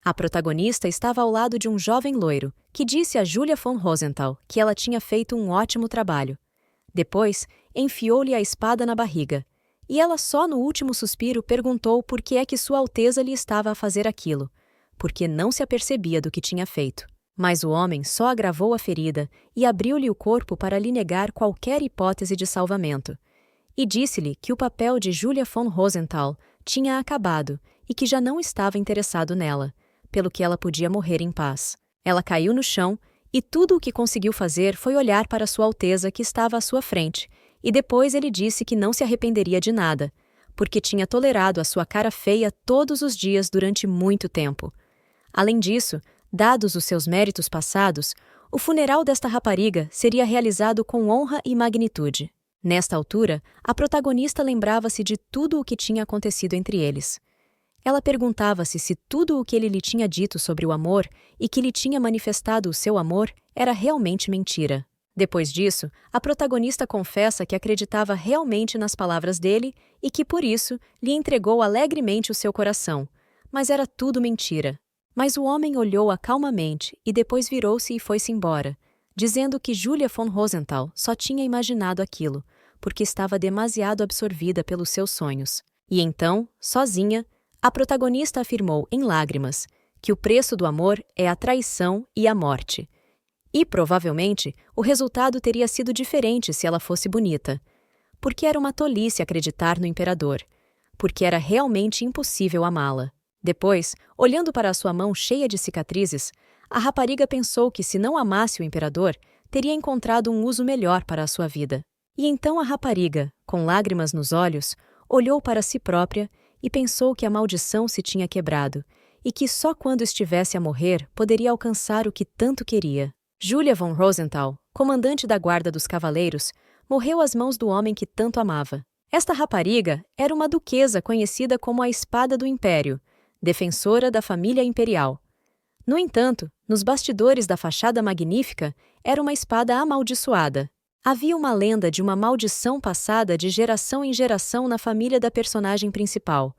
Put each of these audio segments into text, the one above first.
A protagonista estava ao lado de um jovem loiro, que disse a Julia von Rosenthal que ela tinha feito um ótimo trabalho. Depois, enfiou-lhe a espada na barriga, e ela só no último suspiro perguntou por que é que Sua Alteza lhe estava a fazer aquilo, porque não se apercebia do que tinha feito. Mas o homem só agravou a ferida e abriu-lhe o corpo para lhe negar qualquer hipótese de salvamento. E disse-lhe que o papel de Julia von Rosenthal tinha acabado e que já não estava interessado nela, pelo que ela podia morrer em paz. Ela caiu no chão e tudo o que conseguiu fazer foi olhar para Sua Alteza que estava à sua frente, e depois ele disse que não se arrependeria de nada, porque tinha tolerado a sua cara feia todos os dias durante muito tempo. Além disso, dados os seus méritos passados, o funeral desta rapariga seria realizado com honra e magnitude. Nesta altura, a protagonista lembrava-se de tudo o que tinha acontecido entre eles. Ela perguntava-se se tudo o que ele lhe tinha dito sobre o amor e que lhe tinha manifestado o seu amor era realmente mentira. Depois disso, a protagonista confessa que acreditava realmente nas palavras dele e que, por isso, lhe entregou alegremente o seu coração. Mas era tudo mentira. Mas o homem olhou-a calmamente e depois virou-se e foi-se embora, dizendo que Julia von Rosenthal só tinha imaginado aquilo, porque estava demasiado absorvida pelos seus sonhos. E então, sozinha, a protagonista afirmou em lágrimas que o preço do amor é a traição e a morte. E, provavelmente, o resultado teria sido diferente se ela fosse bonita. Porque era uma tolice acreditar no imperador. Porque era realmente impossível amá-la. Depois, olhando para a sua mão cheia de cicatrizes, a rapariga pensou que se não amasse o imperador, teria encontrado um uso melhor para a sua vida. E então a rapariga, com lágrimas nos olhos, olhou para si própria e pensou que a maldição se tinha quebrado, e que só quando estivesse a morrer poderia alcançar o que tanto queria. Julia von Rosenthal, comandante da Guarda dos Cavaleiros, morreu às mãos do homem que tanto amava. Esta rapariga era uma duquesa conhecida como a Espada do Império, defensora da família imperial. No entanto, nos bastidores da fachada magnífica, era uma espada amaldiçoada. Havia uma lenda de uma maldição passada de geração em geração na família da personagem principal,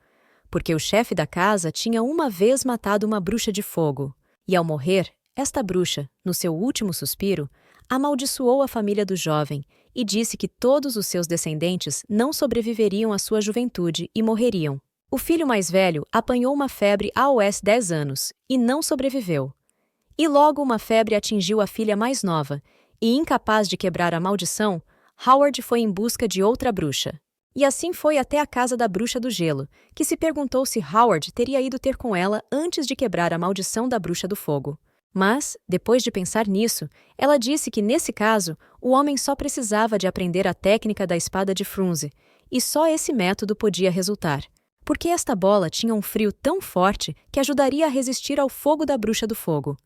porque o chefe da casa tinha uma vez matado uma bruxa de fogo, e ao morrer, esta bruxa, no seu último suspiro, amaldiçoou a família do jovem e disse que todos os seus descendentes não sobreviveriam à sua juventude e morreriam. O filho mais velho apanhou uma febre aos 10 anos e não sobreviveu. E logo uma febre atingiu a filha mais nova, e incapaz de quebrar a maldição, Howard foi em busca de outra bruxa. E assim foi até a casa da bruxa do gelo, que se perguntou se Howard teria ido ter com ela antes de quebrar a maldição da bruxa do fogo. Mas, depois de pensar nisso, ela disse que nesse caso, o homem só precisava de aprender a técnica da espada de Frunze, e só esse método podia resultar. Porque esta bola tinha um frio tão forte que ajudaria a resistir ao fogo da bruxa do fogo.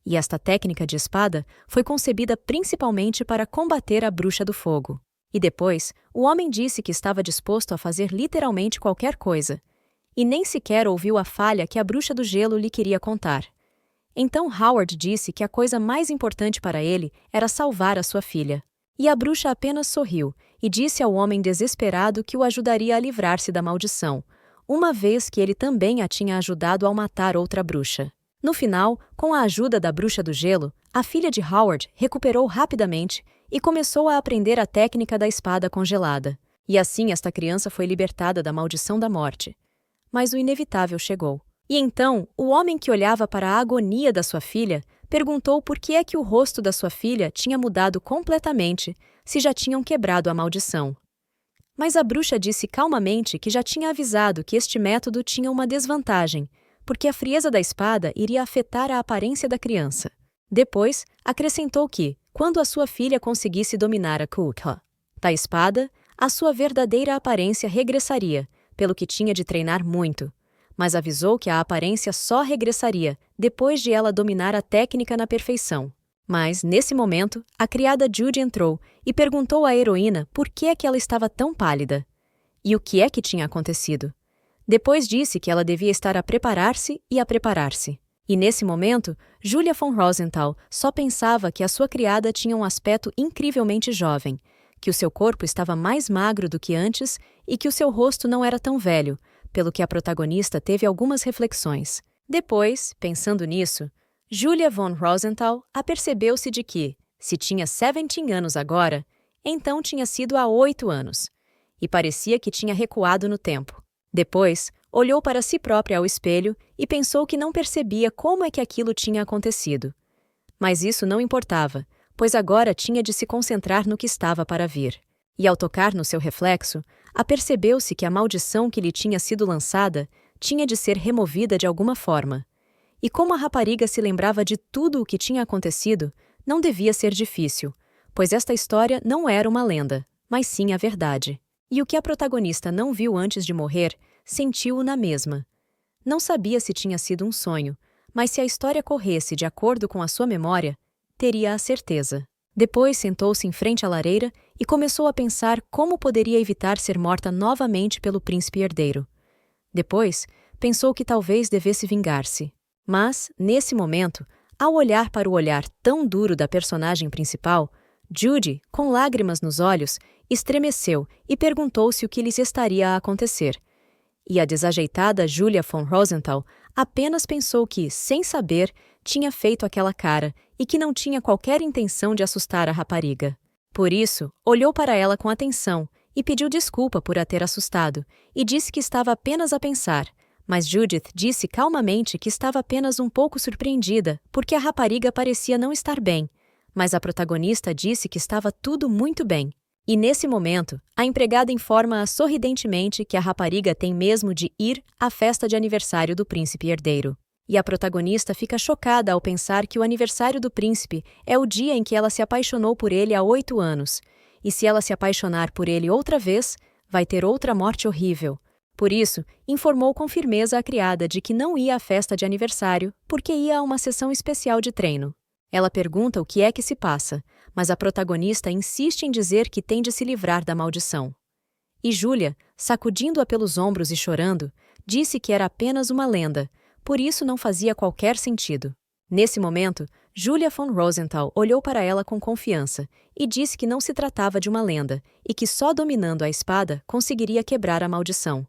E esta técnica de espada foi concebida principalmente para combater a bruxa do fogo. E depois, o homem disse que estava disposto a fazer literalmente qualquer coisa. E nem sequer ouviu a falha que a bruxa do gelo lhe queria contar. Então Howard disse que a coisa mais importante para ele era salvar a sua filha. E a bruxa apenas sorriu e disse ao homem desesperado que o ajudaria a livrar-se da maldição, uma vez que ele também a tinha ajudado ao matar outra bruxa. No final, com a ajuda da bruxa do gelo, a filha de Howard recuperou rapidamente e começou a aprender a técnica da espada congelada. E assim esta criança foi libertada da maldição da morte. Mas o inevitável chegou. E então, o homem que olhava para a agonia da sua filha perguntou por que é que o rosto da sua filha tinha mudado completamente se já tinham quebrado a maldição. Mas a bruxa disse calmamente que já tinha avisado que este método tinha uma desvantagem, porque a frieza da espada iria afetar a aparência da criança. Depois, acrescentou que, quando a sua filha conseguisse dominar a Kuka da espada, a sua verdadeira aparência regressaria, pelo que tinha de treinar muito. Mas avisou que a aparência só regressaria depois de ela dominar a técnica na perfeição. Mas, nesse momento, a criada Judy entrou e perguntou à heroína por que é que ela estava tão pálida. E o que é que tinha acontecido? Depois disse que ela devia estar a preparar-se e a preparar-se. E nesse momento, Julia von Rosenthal só pensava que a sua criada tinha um aspecto incrivelmente jovem, que o seu corpo estava mais magro do que antes e que o seu rosto não era tão velho, pelo que a protagonista teve algumas reflexões. Depois, pensando nisso, Julia von Rosenthal apercebeu-se de que, se tinha 17 anos agora, então tinha sido há 8 anos, e parecia que tinha recuado no tempo. Depois, olhou para si própria ao espelho e pensou que não percebia como é que aquilo tinha acontecido. Mas isso não importava, pois agora tinha de se concentrar no que estava para vir. E ao tocar no seu reflexo, apercebeu-se que a maldição que lhe tinha sido lançada tinha de ser removida de alguma forma. E como a rapariga se lembrava de tudo o que tinha acontecido, não devia ser difícil, pois esta história não era uma lenda, mas sim a verdade. E o que a protagonista não viu antes de morrer, sentiu-o na mesma. Não sabia se tinha sido um sonho, mas se a história corresse de acordo com a sua memória, teria a certeza. Depois sentou-se em frente à lareira e começou a pensar como poderia evitar ser morta novamente pelo príncipe herdeiro. Depois, pensou que talvez devesse vingar-se. Mas, nesse momento, ao olhar para o olhar tão duro da personagem principal, Judy, com lágrimas nos olhos, estremeceu e perguntou-se o que lhes estaria a acontecer. E a desajeitada Julia von Rosenthal apenas pensou que, sem saber, tinha feito aquela cara e que não tinha qualquer intenção de assustar a rapariga. Por isso, olhou para ela com atenção e pediu desculpa por a ter assustado, e disse que estava apenas a pensar, mas Judith disse calmamente que estava apenas um pouco surpreendida porque a rapariga parecia não estar bem, mas a protagonista disse que estava tudo muito bem. E nesse momento, a empregada informa-a sorridentemente que a rapariga tem mesmo de ir à festa de aniversário do príncipe herdeiro. E a protagonista fica chocada ao pensar que o aniversário do príncipe é o dia em que ela se apaixonou por ele há 8 anos. E se ela se apaixonar por ele outra vez, vai ter outra morte horrível. Por isso, informou com firmeza a criada de que não ia à festa de aniversário porque ia a uma sessão especial de treino. Ela pergunta o que é que se passa, mas a protagonista insiste em dizer que tem de se livrar da maldição. E Julia, sacudindo-a pelos ombros e chorando, disse que era apenas uma lenda, por isso não fazia qualquer sentido. Nesse momento, Julia von Rosenthal olhou para ela com confiança e disse que não se tratava de uma lenda e que só dominando a espada conseguiria quebrar a maldição.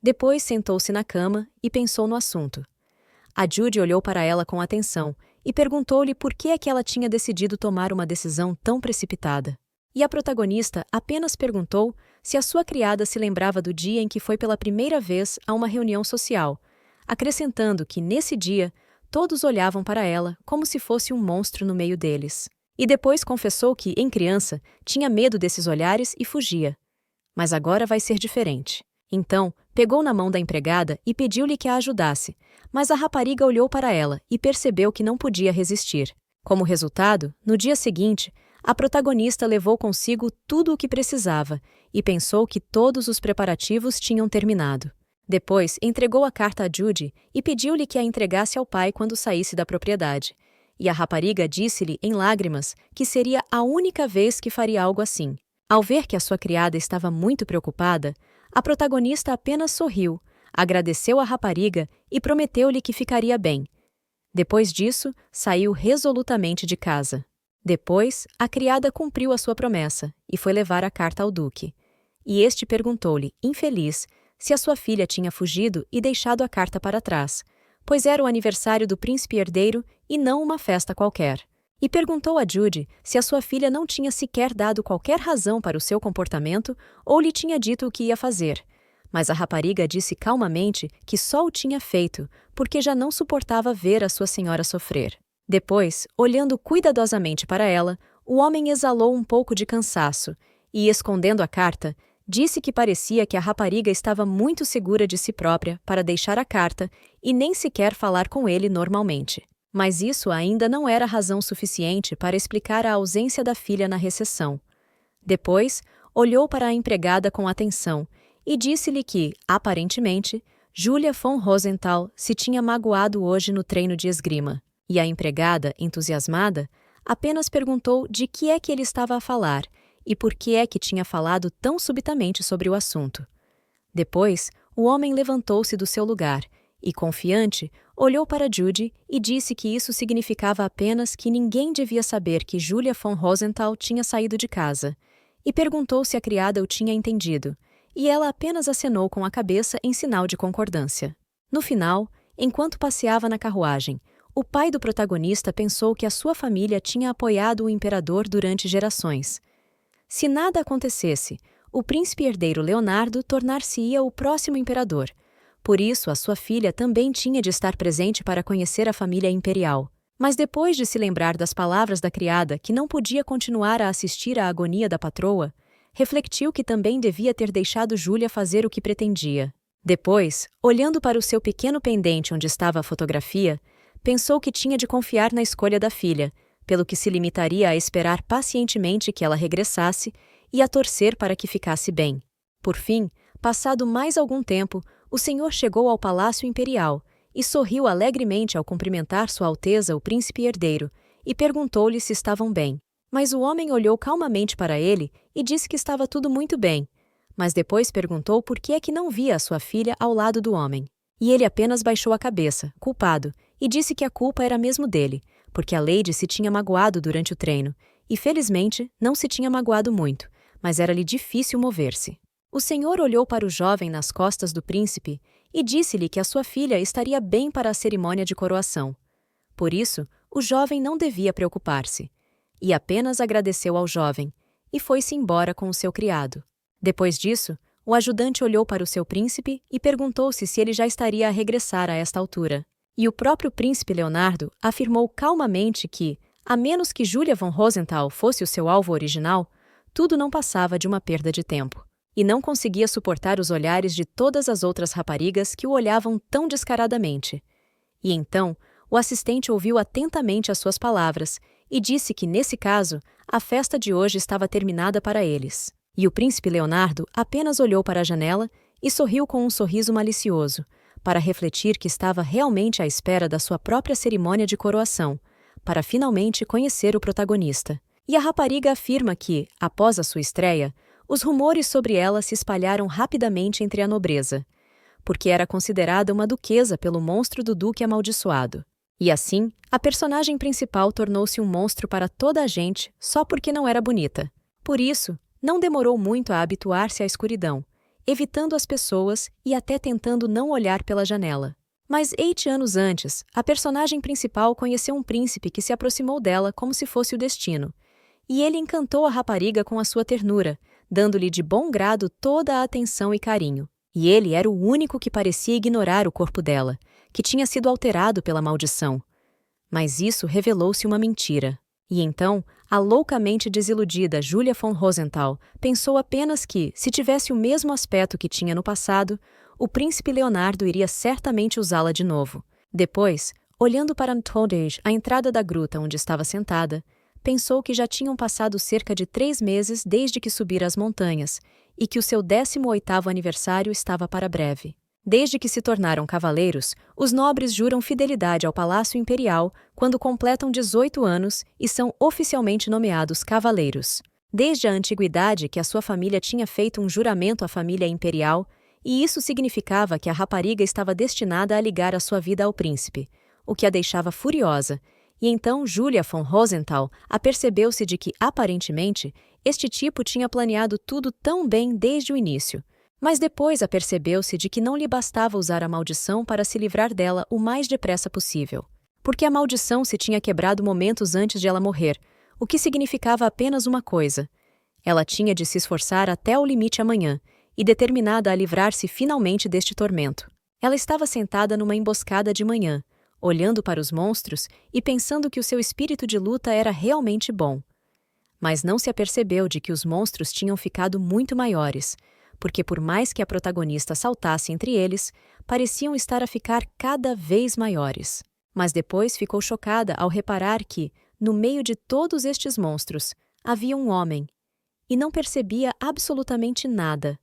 Depois sentou-se na cama e pensou no assunto. A Judy olhou para ela com atenção e perguntou-lhe por que é que ela tinha decidido tomar uma decisão tão precipitada. E a protagonista apenas perguntou se a sua criada se lembrava do dia em que foi pela primeira vez a uma reunião social, acrescentando que, nesse dia, todos olhavam para ela como se fosse um monstro no meio deles. E depois confessou que, em criança, tinha medo desses olhares e fugia. Mas agora vai ser diferente. Então, pegou na mão da empregada e pediu-lhe que a ajudasse, mas a rapariga olhou para ela e percebeu que não podia resistir. Como resultado, no dia seguinte, a protagonista levou consigo tudo o que precisava e pensou que todos os preparativos tinham terminado. Depois, entregou a carta a Judy e pediu-lhe que a entregasse ao pai quando saísse da propriedade. E a rapariga disse-lhe, em lágrimas, que seria a única vez que faria algo assim. Ao ver que a sua criada estava muito preocupada, a protagonista apenas sorriu, agradeceu à rapariga e prometeu-lhe que ficaria bem. Depois disso, saiu resolutamente de casa. Depois, a criada cumpriu a sua promessa e foi levar a carta ao duque. E este perguntou-lhe, infeliz, se a sua filha tinha fugido e deixado a carta para trás, pois era o aniversário do príncipe herdeiro e não uma festa qualquer. E perguntou a Judy se a sua filha não tinha sequer dado qualquer razão para o seu comportamento ou lhe tinha dito o que ia fazer. Mas a rapariga disse calmamente que só o tinha feito, porque já não suportava ver a sua senhora sofrer. Depois, olhando cuidadosamente para ela, o homem exalou um pouco de cansaço e, escondendo a carta, disse que parecia que a rapariga estava muito segura de si própria para deixar a carta e nem sequer falar com ele normalmente. Mas isso ainda não era razão suficiente para explicar a ausência da filha na recepção. Depois, olhou para a empregada com atenção e disse-lhe que, aparentemente, Julia von Rosenthal se tinha magoado hoje no treino de esgrima. E a empregada, entusiasmada, apenas perguntou de que é que ele estava a falar e por que é que tinha falado tão subitamente sobre o assunto. Depois, o homem levantou-se do seu lugar e, confiante, olhou para Judy e disse que isso significava apenas que ninguém devia saber que Julia von Rosenthal tinha saído de casa, e perguntou se a criada o tinha entendido, e ela apenas acenou com a cabeça em sinal de concordância. No final, Enquanto passeava na carruagem, o pai do protagonista pensou que a sua família tinha apoiado o imperador durante gerações. Se nada acontecesse, o príncipe herdeiro Leonardo tornar-se-ia o próximo imperador. Por isso, a sua filha também tinha de estar presente para conhecer a família imperial. Mas depois de se lembrar das palavras da criada que não podia continuar a assistir à agonia da patroa, refletiu que também devia ter deixado Júlia fazer o que pretendia. Depois, olhando para o seu pequeno pendente onde estava a fotografia, pensou que tinha de confiar na escolha da filha, pelo que se limitaria a esperar pacientemente que ela regressasse e a torcer para que ficasse bem. Por fim, passado mais algum tempo, o senhor chegou ao Palácio Imperial e sorriu alegremente ao cumprimentar Sua Alteza o príncipe herdeiro e perguntou-lhe se estavam bem. Mas o homem olhou calmamente para ele e disse que estava tudo muito bem, mas depois perguntou por que é que não via a sua filha ao lado do homem. E ele apenas baixou a cabeça, culpado, e disse que a culpa era mesmo dele, porque a Lady se tinha magoado durante o treino, e felizmente não se tinha magoado muito, mas era-lhe difícil mover-se. O senhor olhou para o jovem nas costas do príncipe e disse-lhe que a sua filha estaria bem para a cerimônia de coroação. Por isso, o jovem não devia preocupar-se, e apenas agradeceu ao jovem, e foi-se embora com o seu criado. Depois disso, o ajudante olhou para o seu príncipe e perguntou-se se ele já estaria a regressar a esta altura. E o próprio príncipe Leonardo afirmou calmamente que, a menos que Julia von Rosenthal fosse o seu alvo original, tudo não passava de uma perda de tempo. E não conseguia suportar os olhares de todas as outras raparigas que o olhavam tão descaradamente. E então, o assistente ouviu atentamente as suas palavras e disse que, nesse caso, a festa de hoje estava terminada para eles. E o príncipe Leonardo apenas olhou para a janela e sorriu com um sorriso malicioso, para refletir que estava realmente à espera da sua própria cerimônia de coroação, para finalmente conhecer o protagonista. E a rapariga afirma que, após a sua estreia, os rumores sobre ela se espalharam rapidamente entre a nobreza, porque era considerada uma duquesa pelo monstro do duque amaldiçoado. E assim, a personagem principal tornou-se um monstro para toda a gente só porque não era bonita. Por isso, não demorou muito a habituar-se à escuridão, evitando as pessoas e até tentando não olhar pela janela. Mas 8 anos antes, a personagem principal conheceu um príncipe que se aproximou dela como se fosse o destino, e ele encantou a rapariga com a sua ternura, dando-lhe de bom grado toda a atenção e carinho. E ele era o único que parecia ignorar o corpo dela, que tinha sido alterado pela maldição. Mas isso revelou-se uma mentira. E então, a loucamente desiludida Julia von Rosenthal pensou apenas que, se tivesse o mesmo aspecto que tinha no passado, o príncipe Leonardo iria certamente usá-la de novo. Depois, olhando para Antodej, a entrada da gruta onde estava sentada, pensou que já tinham passado cerca de 3 meses desde que subira as montanhas e que o seu 18º aniversário estava para breve. Desde que se tornaram cavaleiros, os nobres juram fidelidade ao Palácio Imperial quando completam 18 anos e são oficialmente nomeados cavaleiros. Desde a antiguidade que a sua família tinha feito um juramento à família imperial, e isso significava que a rapariga estava destinada a ligar a sua vida ao príncipe, o que a deixava furiosa. E então Julia von Rosenthal apercebeu-se de que, aparentemente, este tipo tinha planeado tudo tão bem desde o início. Mas depois apercebeu-se de que não lhe bastava usar a maldição para se livrar dela o mais depressa possível. Porque a maldição se tinha quebrado momentos antes de ela morrer, o que significava apenas uma coisa. Ela tinha de se esforçar até o limite amanhã, e determinada a livrar-se finalmente deste tormento. Ela estava sentada numa emboscada de manhã, olhando para os monstros e pensando que o seu espírito de luta era realmente bom. Mas não se apercebeu de que os monstros tinham ficado muito maiores, porque por mais que a protagonista saltasse entre eles, pareciam estar a ficar cada vez maiores. Mas depois ficou chocada ao reparar que, no meio de todos estes monstros, havia um homem, e não percebia absolutamente nada.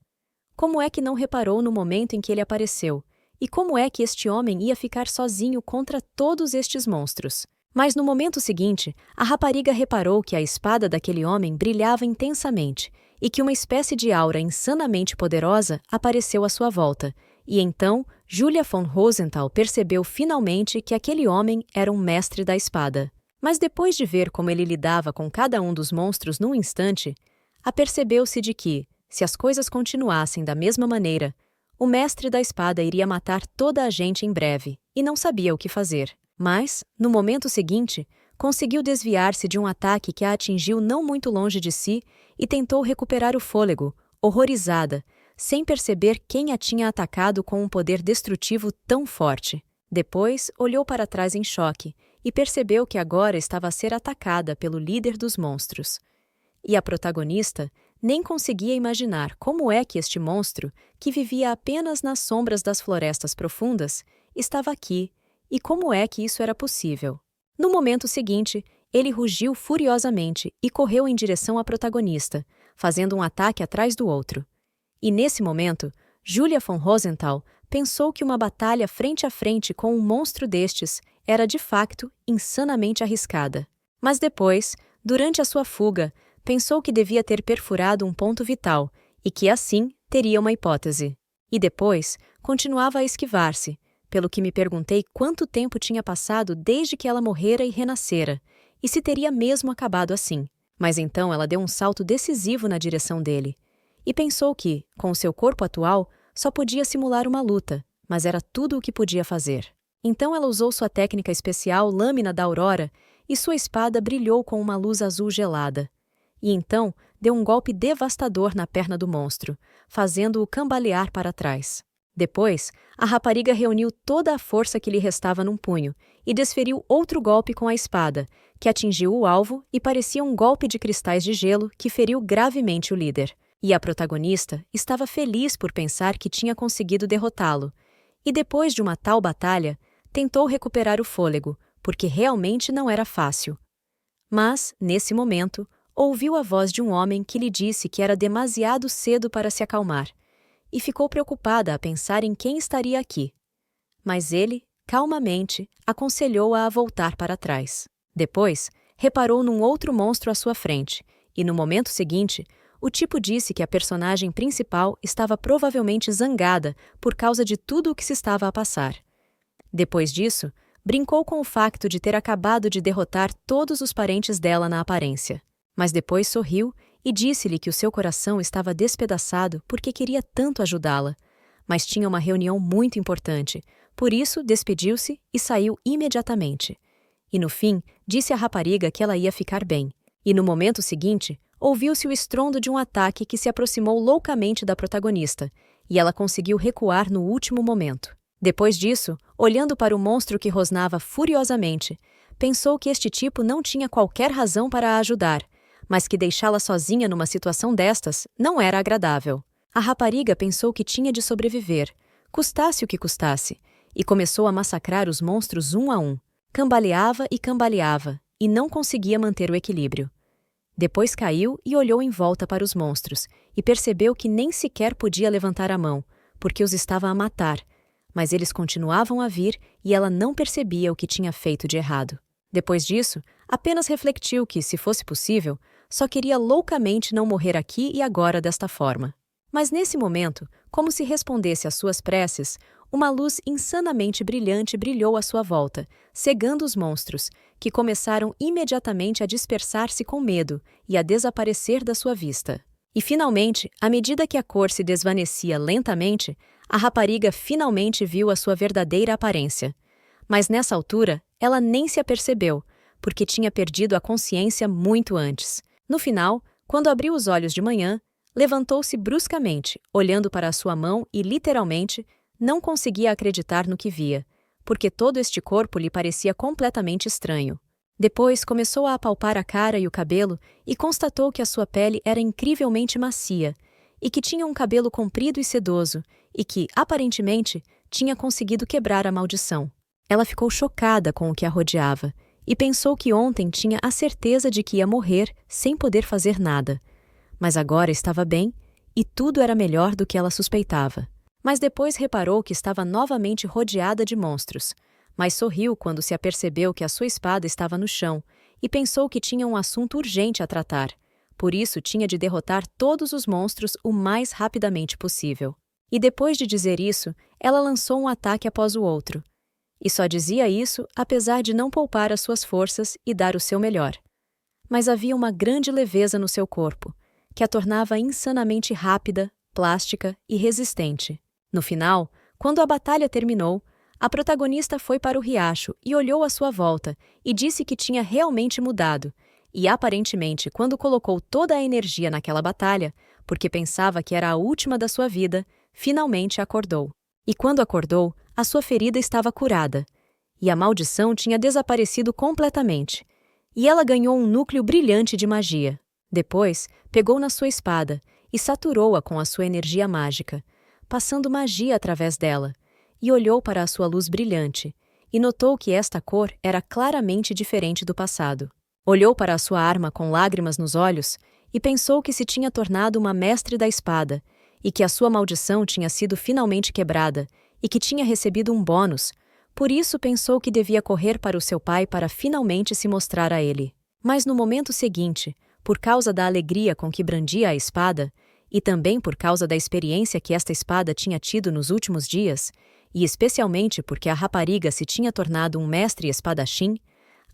Como é que não reparou no momento em que ele apareceu? E como é que este homem ia ficar sozinho contra todos estes monstros? Mas no momento seguinte, a rapariga reparou que a espada daquele homem brilhava intensamente e que uma espécie de aura insanamente poderosa apareceu à sua volta. E então, Julia von Rosenthal percebeu finalmente que aquele homem era um mestre da espada. Mas depois de ver como ele lidava com cada um dos monstros num instante, apercebeu-se de que, se as coisas continuassem da mesma maneira, O mestre da espada iria matar toda a gente em breve, e não sabia o que fazer. Mas, no momento seguinte, conseguiu desviar-se de um ataque que a atingiu não muito longe de si e tentou recuperar o fôlego, horrorizada, sem perceber quem a tinha atacado com um poder destrutivo tão forte. Depois, olhou para trás em choque e percebeu que agora estava a ser atacada pelo líder dos monstros. E a protagonista nem conseguia imaginar como é que este monstro, que vivia apenas nas sombras das florestas profundas, estava aqui, e como é que isso era possível. No momento seguinte, ele rugiu furiosamente e correu em direção à protagonista, fazendo um ataque atrás do outro. E nesse momento, Julia von Rosenthal pensou que uma batalha frente a frente com um monstro destes era de facto insanamente arriscada. Mas depois, durante a sua fuga, pensou que devia ter perfurado um ponto vital e que assim teria uma hipótese. E depois, continuava a esquivar-se, pelo que me perguntei quanto tempo tinha passado desde que ela morrera e renascera, e se teria mesmo acabado assim. Mas então ela deu um salto decisivo na direção dele, e pensou que, com seu corpo atual, só podia simular uma luta, mas era tudo o que podia fazer. Então ela usou sua técnica especial Lâmina da Aurora, e sua espada brilhou com uma luz azul gelada. E então deu um golpe devastador na perna do monstro, fazendo-o cambalear para trás. Depois, a rapariga reuniu toda a força que lhe restava num punho e desferiu outro golpe com a espada, que atingiu o alvo e parecia um golpe de cristais de gelo que feriu gravemente o líder. E a protagonista estava feliz por pensar que tinha conseguido derrotá-lo. E depois de uma tal batalha, tentou recuperar o fôlego, porque realmente não era fácil. Mas, nesse momento, ouviu a voz de um homem que lhe disse que era demasiado cedo para se acalmar, e ficou preocupada a pensar em quem estaria aqui. Mas ele, calmamente, aconselhou-a a voltar para trás. Depois, reparou num outro monstro à sua frente, e no momento seguinte, o tipo disse que a personagem principal estava provavelmente zangada por causa de tudo o que se estava a passar. Depois disso, brincou com o facto de ter acabado de derrotar todos os parentes dela na aparência. Mas depois sorriu e disse-lhe que o seu coração estava despedaçado porque queria tanto ajudá-la, mas tinha uma reunião muito importante, por isso despediu-se e saiu imediatamente. E no fim, disse à rapariga que ela ia ficar bem. E no momento seguinte, ouviu-se o estrondo de um ataque que se aproximou loucamente da protagonista, e ela conseguiu recuar no último momento. Depois disso, olhando para o monstro que rosnava furiosamente, pensou que este tipo não tinha qualquer razão para a ajudar, mas que deixá-la sozinha numa situação destas não era agradável. A rapariga pensou que tinha de sobreviver, custasse o que custasse, e começou a massacrar os monstros um a um. Cambaleava e não conseguia manter o equilíbrio. Depois caiu e olhou em volta para os monstros, e percebeu que nem sequer podia levantar a mão, porque os estava a matar, mas eles continuavam a vir e ela não percebia o que tinha feito de errado. Depois disso, apenas refletiu que, se fosse possível, só queria loucamente não morrer aqui e agora desta forma. Mas nesse momento, como se respondesse às suas preces, uma luz insanamente brilhante brilhou à sua volta, cegando os monstros, que começaram imediatamente a dispersar-se com medo e a desaparecer da sua vista. E finalmente, à medida que a cor se desvanecia lentamente, a rapariga finalmente viu a sua verdadeira aparência. Mas nessa altura, ela nem se apercebeu, porque tinha perdido a consciência muito antes. No final, quando abriu os olhos de manhã, levantou-se bruscamente, olhando para a sua mão e, literalmente, não conseguia acreditar no que via, porque todo este corpo lhe parecia completamente estranho. Depois começou a apalpar a cara e o cabelo e constatou que a sua pele era incrivelmente macia e que tinha um cabelo comprido e sedoso e que, aparentemente, tinha conseguido quebrar a maldição. Ela ficou chocada com o que a rodeava e pensou que ontem tinha a certeza de que ia morrer sem poder fazer nada. Mas agora estava bem e tudo era melhor do que ela suspeitava. Mas depois reparou que estava novamente rodeada de monstros, mas sorriu quando se apercebeu que a sua espada estava no chão e pensou que tinha um assunto urgente a tratar. Por isso tinha de derrotar todos os monstros o mais rapidamente possível. E depois de dizer isso, ela lançou um ataque após o outro. E só dizia isso apesar de não poupar as suas forças e dar o seu melhor. Mas havia uma grande leveza no seu corpo, que a tornava insanamente rápida, plástica e resistente. No final, quando a batalha terminou, a protagonista foi para o riacho e olhou à sua volta e disse que tinha realmente mudado, e aparentemente, quando colocou toda a energia naquela batalha, porque pensava que era a última da sua vida, finalmente acordou. E quando acordou, a sua ferida estava curada, e a maldição tinha desaparecido completamente, e ela ganhou um núcleo brilhante de magia. Depois, pegou na sua espada e saturou-a com a sua energia mágica, passando magia através dela, e olhou para a sua luz brilhante, e notou que esta cor era claramente diferente do passado. Olhou para a sua arma com lágrimas nos olhos e pensou que se tinha tornado uma mestre da espada, e que a sua maldição tinha sido finalmente quebrada, e que tinha recebido um bônus. Por isso pensou que devia correr para o seu pai para finalmente se mostrar a ele. Mas no momento seguinte, por causa da alegria com que brandia a espada, e também por causa da experiência que esta espada tinha tido nos últimos dias, e especialmente porque a rapariga se tinha tornado um mestre espadachim,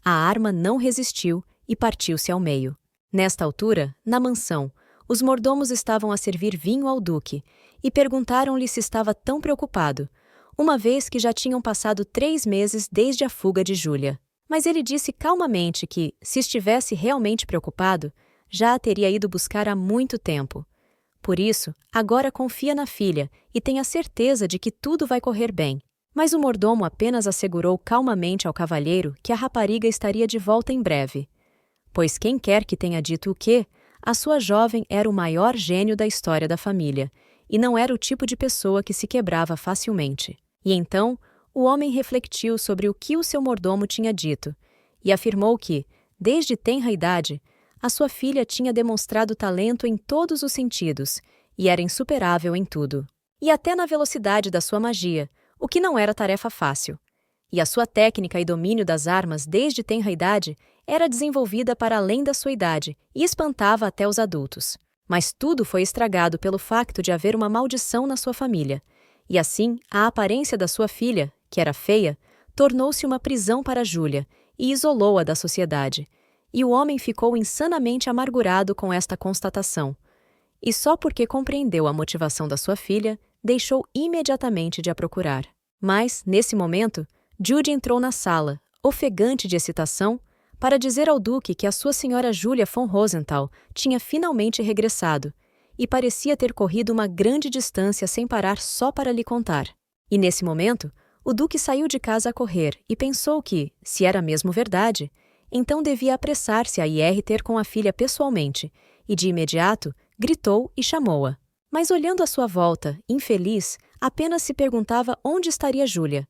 a arma não resistiu e partiu-se ao meio. Nesta altura, na mansão, os mordomos estavam a servir vinho ao duque e perguntaram-lhe se estava tão preocupado, uma vez que já tinham passado 3 meses desde a fuga de Júlia. Mas ele disse calmamente que, se estivesse realmente preocupado, já a teria ido buscar há muito tempo. Por isso, agora confia na filha e tenha certeza de que tudo vai correr bem. Mas o mordomo apenas assegurou calmamente ao cavalheiro que a rapariga estaria de volta em breve. Pois quem quer que tenha dito o quê, a sua jovem era o maior gênio da história da família, e não era o tipo de pessoa que se quebrava facilmente. E então, o homem refletiu sobre o que o seu mordomo tinha dito, e afirmou que, desde tenra idade, a sua filha tinha demonstrado talento em todos os sentidos, e era insuperável em tudo. E até na velocidade da sua magia, o que não era tarefa fácil. E a sua técnica e domínio das armas desde tenra idade era desenvolvida para além da sua idade e espantava até os adultos. Mas tudo foi estragado pelo facto de haver uma maldição na sua família. E assim, a aparência da sua filha, que era feia, tornou-se uma prisão para Júlia e isolou-a da sociedade. E o homem ficou insanamente amargurado com esta constatação. E só porque compreendeu a motivação da sua filha, deixou imediatamente de a procurar. Mas, nesse momento, Judy entrou na sala, ofegante de excitação, para dizer ao duque que a sua senhora Julia von Rosenthal tinha finalmente regressado, e parecia ter corrido uma grande distância sem parar só para lhe contar. E nesse momento, o duque saiu de casa a correr e pensou que, se era mesmo verdade, então devia apressar-se a ir ter com a filha pessoalmente, e de imediato gritou e chamou-a. Mas olhando à sua volta, infeliz, apenas se perguntava onde estaria Júlia.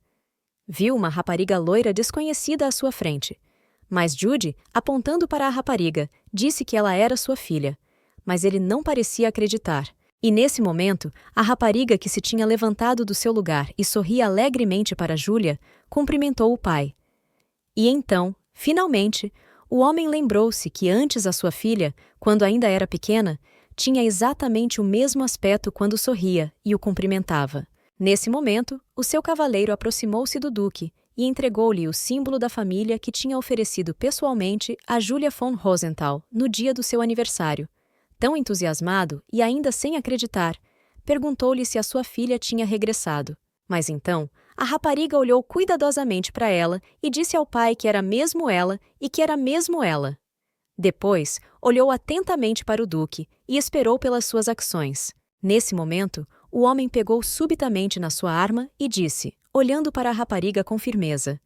Viu uma rapariga loira desconhecida à sua frente. Mas Judy, apontando para a rapariga, disse que ela era sua filha. Mas ele não parecia acreditar. E nesse momento, a rapariga que se tinha levantado do seu lugar e sorria alegremente para Júlia, cumprimentou o pai. E então, finalmente, o homem lembrou-se que antes a sua filha, quando ainda era pequena, tinha exatamente o mesmo aspecto quando sorria e o cumprimentava. Nesse momento, o seu cavaleiro aproximou-se do duque e entregou-lhe o símbolo da família que tinha oferecido pessoalmente a Julia von Rosenthal no dia do seu aniversário. Tão entusiasmado e ainda sem acreditar, perguntou-lhe se a sua filha tinha regressado. Mas então, a rapariga olhou cuidadosamente para ela e disse ao pai que era mesmo ela e que era mesmo ela. Depois, olhou atentamente para o duque e esperou pelas suas ações. Nesse momento, o homem pegou subitamente na sua arma e disse, olhando para a rapariga com firmeza,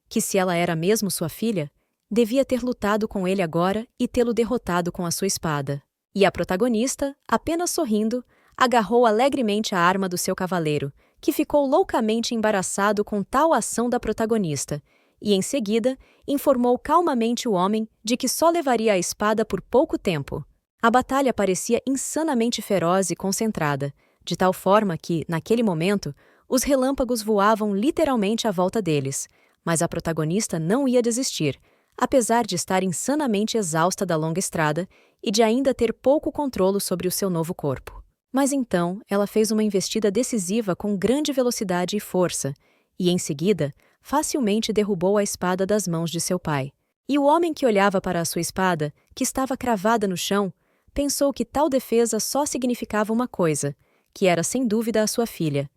que se ela era mesmo sua filha, devia ter lutado com ele agora e tê-lo derrotado com a sua espada. E a protagonista, apenas sorrindo, agarrou alegremente a arma do seu cavaleiro, que ficou loucamente embaraçado com tal ação da protagonista, e em seguida informou calmamente o homem de que só levaria a espada por pouco tempo. A batalha parecia insanamente feroz e concentrada, de tal forma que, naquele momento, os relâmpagos voavam literalmente à volta deles, mas a protagonista não ia desistir, apesar de estar insanamente exausta da longa estrada e de ainda ter pouco controle sobre o seu novo corpo. Mas então, ela fez uma investida decisiva com grande velocidade e força, e em seguida, facilmente derrubou a espada das mãos de seu pai. E o homem que olhava para a sua espada, que estava cravada no chão, pensou que tal defesa só significava uma coisa, que era sem dúvida a sua filha,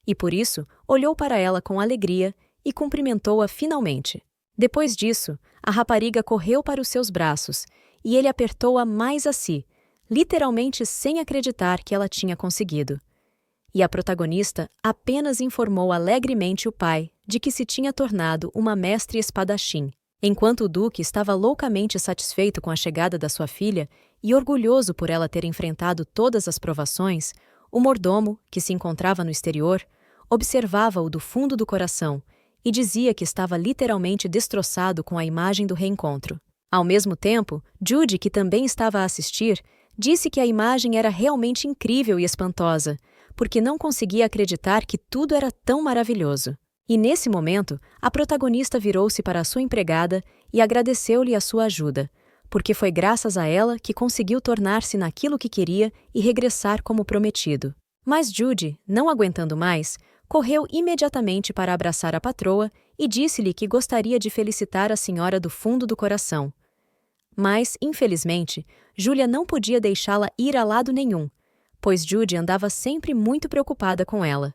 e por isso olhou para ela com alegria e cumprimentou-a finalmente. Depois disso, a rapariga correu para os seus braços e ele apertou-a mais a si, literalmente sem acreditar que ela tinha conseguido. E a protagonista apenas informou alegremente o pai de que se tinha tornado uma mestre espadachim, enquanto o duque estava loucamente satisfeito com a chegada da sua filha e orgulhoso por ela ter enfrentado todas as provações. O mordomo, que se encontrava no exterior, observava-o do fundo do coração e dizia que estava literalmente destroçado com a imagem do reencontro. Ao mesmo tempo, Judy, que também estava a assistir, disse que a imagem era realmente incrível e espantosa, porque não conseguia acreditar que tudo era tão maravilhoso. E nesse momento, a protagonista virou-se para a sua empregada e agradeceu-lhe a sua ajuda, porque foi graças a ela que conseguiu tornar-se naquilo que queria e regressar como prometido. Mas Judy, não aguentando mais, correu imediatamente para abraçar a patroa e disse-lhe que gostaria de felicitar a senhora do fundo do coração. Mas, infelizmente, Julia não podia deixá-la ir a lado nenhum, pois Judy andava sempre muito preocupada com ela.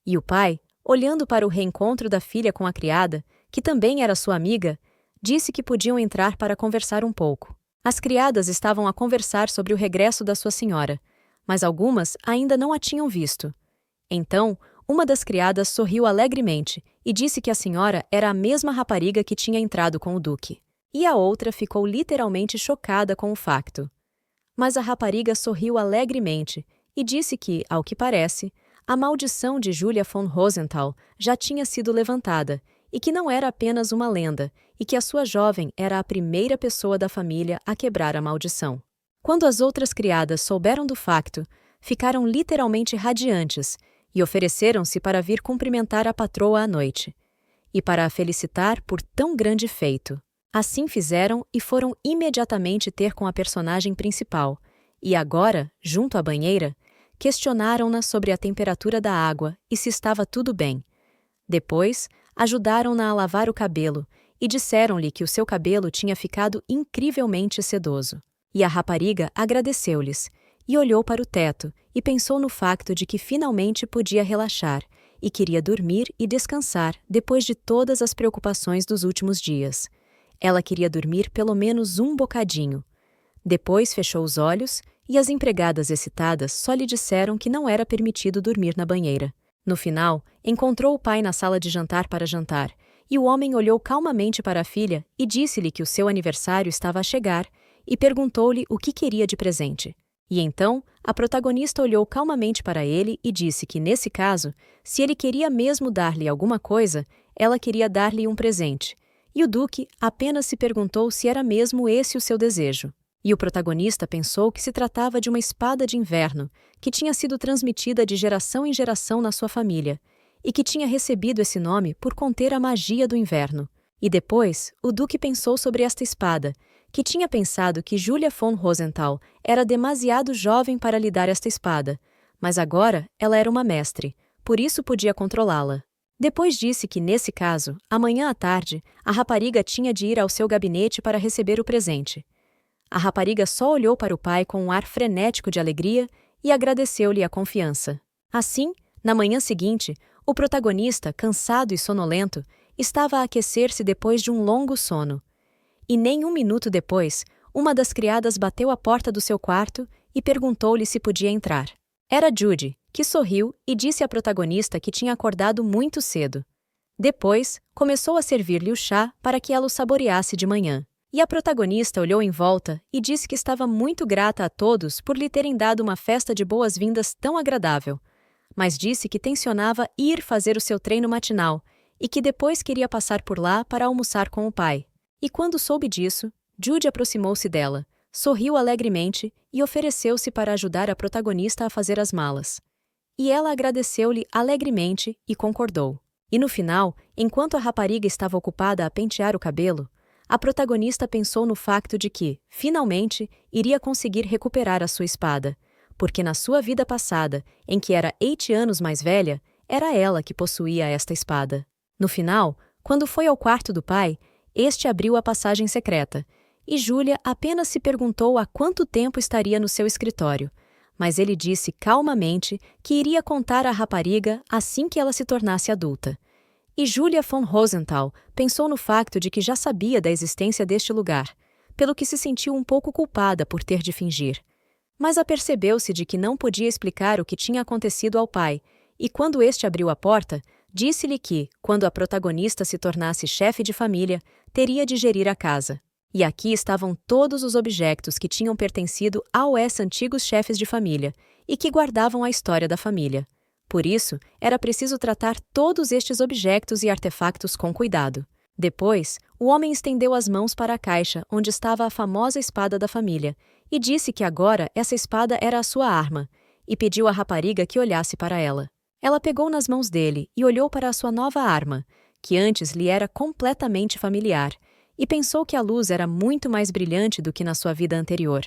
E o pai, olhando para o reencontro da filha com a criada, que também era sua amiga, disse que podiam entrar para conversar um pouco. As criadas estavam a conversar sobre o regresso da sua senhora, mas algumas ainda não a tinham visto. Então, uma das criadas sorriu alegremente e disse que a senhora era a mesma rapariga que tinha entrado com o duque. E a outra ficou literalmente chocada com o facto. Mas a rapariga sorriu alegremente e disse que, ao que parece, a maldição de Julia von Rosenthal já tinha sido levantada e que não era apenas uma lenda e que a sua jovem era a primeira pessoa da família a quebrar a maldição. Quando as outras criadas souberam do facto, ficaram literalmente radiantes e ofereceram-se para vir cumprimentar a patroa à noite e para a felicitar por tão grande feito. Assim fizeram e foram imediatamente ter com a personagem principal, e agora, junto à banheira, questionaram-na sobre a temperatura da água e se estava tudo bem. Depois, ajudaram-na a lavar o cabelo e disseram-lhe que o seu cabelo tinha ficado incrivelmente sedoso. E a rapariga agradeceu-lhes, e olhou para o teto e pensou no facto de que finalmente podia relaxar e queria dormir e descansar depois de todas as preocupações dos últimos dias. Ela queria dormir pelo menos um bocadinho. Depois fechou os olhos e as empregadas excitadas só lhe disseram que não era permitido dormir na banheira. No final, encontrou o pai na sala de jantar para jantar, e o homem olhou calmamente para a filha e disse-lhe que o seu aniversário estava a chegar e perguntou-lhe o que queria de presente. E então, a protagonista olhou calmamente para ele e disse que, nesse caso, se ele queria mesmo dar-lhe alguma coisa, ela queria dar-lhe um presente. E o duque apenas se perguntou se era mesmo esse o seu desejo. E o protagonista pensou que se tratava de uma espada de inverno, que tinha sido transmitida de geração em geração na sua família, e que tinha recebido esse nome por conter a magia do inverno. E depois, o duque pensou sobre esta espada, que tinha pensado que Julia von Rosenthal era demasiado jovem para lhe dar esta espada, mas agora ela era uma mestre, por isso podia controlá-la. Depois disse que, nesse caso, amanhã à tarde, a rapariga tinha de ir ao seu gabinete para receber o presente. A rapariga só olhou para o pai com um ar frenético de alegria e agradeceu-lhe a confiança. Assim, na manhã seguinte, o protagonista, cansado e sonolento, estava a aquecer-se depois de um longo sono. E nem um minuto depois, uma das criadas bateu à porta do seu quarto e perguntou-lhe se podia entrar. Era Judy, que sorriu e disse à protagonista que tinha acordado muito cedo. Depois, começou a servir-lhe o chá para que ela o saboreasse de manhã. E a protagonista olhou em volta e disse que estava muito grata a todos por lhe terem dado uma festa de boas-vindas tão agradável, mas disse que tencionava ir fazer o seu treino matinal e que depois queria passar por lá para almoçar com o pai. E quando soube disso, Judy aproximou-se dela, sorriu alegremente e ofereceu-se para ajudar a protagonista a fazer as malas. E ela agradeceu-lhe alegremente e concordou. E no final, enquanto a rapariga estava ocupada a pentear o cabelo, a protagonista pensou no facto de que, finalmente, iria conseguir recuperar a sua espada, porque na sua vida passada, em que era 8 anos mais velha, era ela que possuía esta espada. No final, quando foi ao quarto do pai, este abriu a passagem secreta, e Julia apenas se perguntou há quanto tempo estaria no seu escritório, mas ele disse calmamente que iria contar à rapariga assim que ela se tornasse adulta. E Julia von Rosenthal pensou no facto de que já sabia da existência deste lugar, pelo que se sentiu um pouco culpada por ter de fingir. Mas apercebeu-se de que não podia explicar o que tinha acontecido ao pai, e quando este abriu a porta, disse-lhe que, quando a protagonista se tornasse chefe de família, teria de gerir a casa. E aqui estavam todos os objetos que tinham pertencido aos antigos chefes de família e que guardavam a história da família. Por isso, era preciso tratar todos estes objetos e artefactos com cuidado. Depois, o homem estendeu as mãos para a caixa onde estava a famosa espada da família e disse que agora essa espada era a sua arma, e pediu à rapariga que olhasse para ela. Ela pegou nas mãos dele e olhou para a sua nova arma, que antes lhe era completamente familiar, e pensou que a luz era muito mais brilhante do que na sua vida anterior.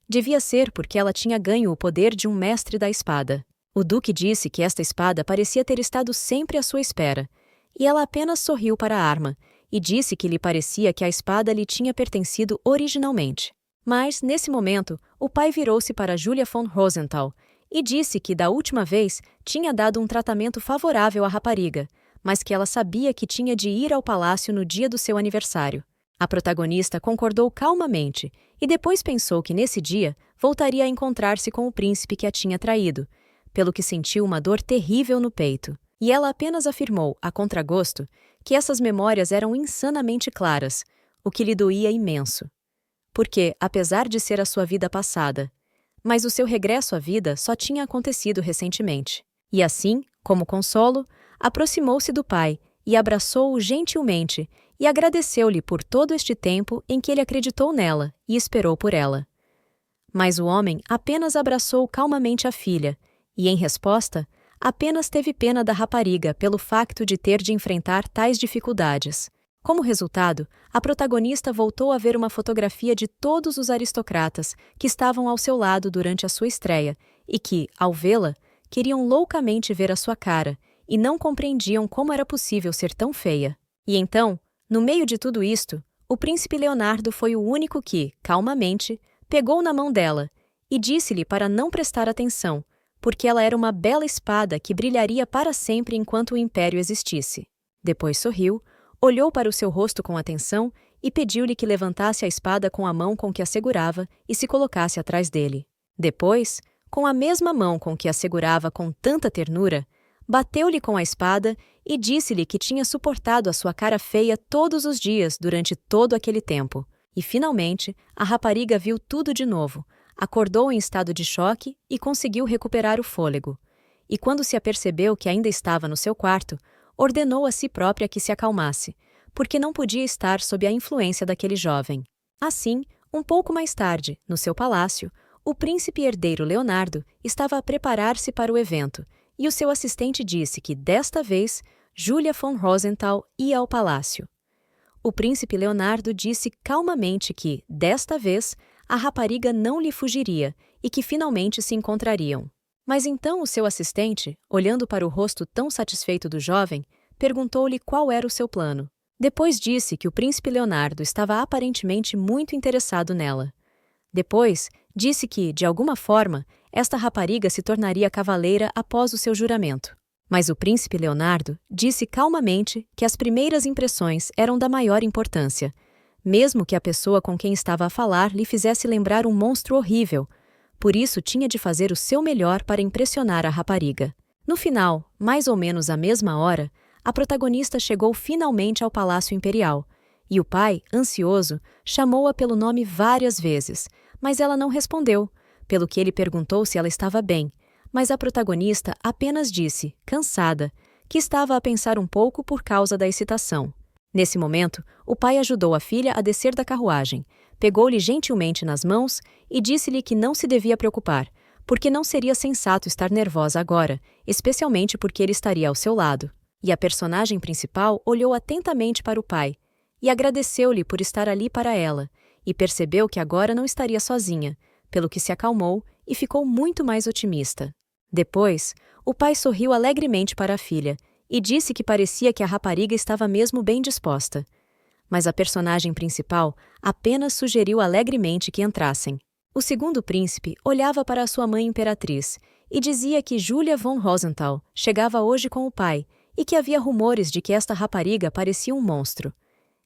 Devia ser porque ela tinha ganho o poder de um mestre da espada. O duque disse que esta espada parecia ter estado sempre à sua espera, e ela apenas sorriu para a arma, e disse que lhe parecia que a espada lhe tinha pertencido originalmente. Mas, nesse momento, o pai virou-se para Julia von Rosenthal e disse que, da última vez, tinha dado um tratamento favorável à rapariga, mas que ela sabia que tinha de ir ao palácio no dia do seu aniversário. A protagonista concordou calmamente e depois pensou que nesse dia voltaria a encontrar-se com o príncipe que a tinha traído, pelo que sentiu uma dor terrível no peito. E ela apenas afirmou, a contragosto, que essas memórias eram insanamente claras, o que lhe doía imenso. Porque, apesar de ser a sua vida passada, mas o seu regresso à vida só tinha acontecido recentemente. E assim, como consolo, aproximou-se do pai e abraçou-o gentilmente e agradeceu-lhe por todo este tempo em que ele acreditou nela e esperou por ela. Mas o homem apenas abraçou calmamente a filha e, em resposta, apenas teve pena da rapariga pelo facto de ter de enfrentar tais dificuldades. Como resultado, a protagonista voltou a ver uma fotografia de todos os aristocratas que estavam ao seu lado durante a sua estreia e que, ao vê-la, queriam loucamente ver a sua cara e não compreendiam como era possível ser tão feia. E então, no meio de tudo isto, o príncipe Leonardo foi o único que, calmamente, pegou na mão dela e disse-lhe para não prestar atenção, porque ela era uma bela espada que brilharia para sempre enquanto o império existisse. Depois sorriu, olhou para o seu rosto com atenção e pediu-lhe que levantasse a espada com a mão com que a segurava e se colocasse atrás dele. Depois, com a mesma mão com que a segurava com tanta ternura, bateu-lhe com a espada e disse-lhe que tinha suportado a sua cara feia todos os dias durante todo aquele tempo. E, finalmente, a rapariga viu tudo de novo, acordou em estado de choque e conseguiu recuperar o fôlego. E quando se apercebeu que ainda estava no seu quarto, ordenou a si própria que se acalmasse, porque não podia estar sob a influência daquele jovem. Assim, um pouco mais tarde, no seu palácio, o príncipe herdeiro Leonardo estava a preparar-se para o evento, e o seu assistente disse que, desta vez, Julia von Rosenthal ia ao palácio. O príncipe Leonardo disse calmamente que, desta vez, a rapariga não lhe fugiria e que finalmente se encontrariam. Mas então o seu assistente, olhando para o rosto tão satisfeito do jovem, perguntou-lhe qual era o seu plano. Depois disse que o príncipe Leonardo estava aparentemente muito interessado nela. Depois, disse que, de alguma forma, esta rapariga se tornaria cavaleira após o seu juramento. Mas o príncipe Leonardo disse calmamente que as primeiras impressões eram da maior importância, mesmo que a pessoa com quem estava a falar lhe fizesse lembrar um monstro horrível. Por isso tinha de fazer o seu melhor para impressionar a rapariga. No final, mais ou menos à mesma hora, a protagonista chegou finalmente ao Palácio Imperial, e o pai, ansioso, chamou-a pelo nome várias vezes, mas ela não respondeu, pelo que ele perguntou se ela estava bem, mas a protagonista apenas disse, cansada, que estava a pensar um pouco por causa da excitação. Nesse momento, o pai ajudou a filha a descer da carruagem, pegou-lhe gentilmente nas mãos e disse-lhe que não se devia preocupar, porque não seria sensato estar nervosa agora, especialmente porque ele estaria ao seu lado. E a personagem principal olhou atentamente para o pai e agradeceu-lhe por estar ali para ela, e percebeu que agora não estaria sozinha, pelo que se acalmou e ficou muito mais otimista. Depois, o pai sorriu alegremente para a filha e disse que parecia que a rapariga estava mesmo bem disposta. Mas a personagem principal apenas sugeriu alegremente que entrassem. O segundo príncipe olhava para a sua mãe imperatriz e dizia que Julia von Rosenthal chegava hoje com o pai e que havia rumores de que esta rapariga parecia um monstro.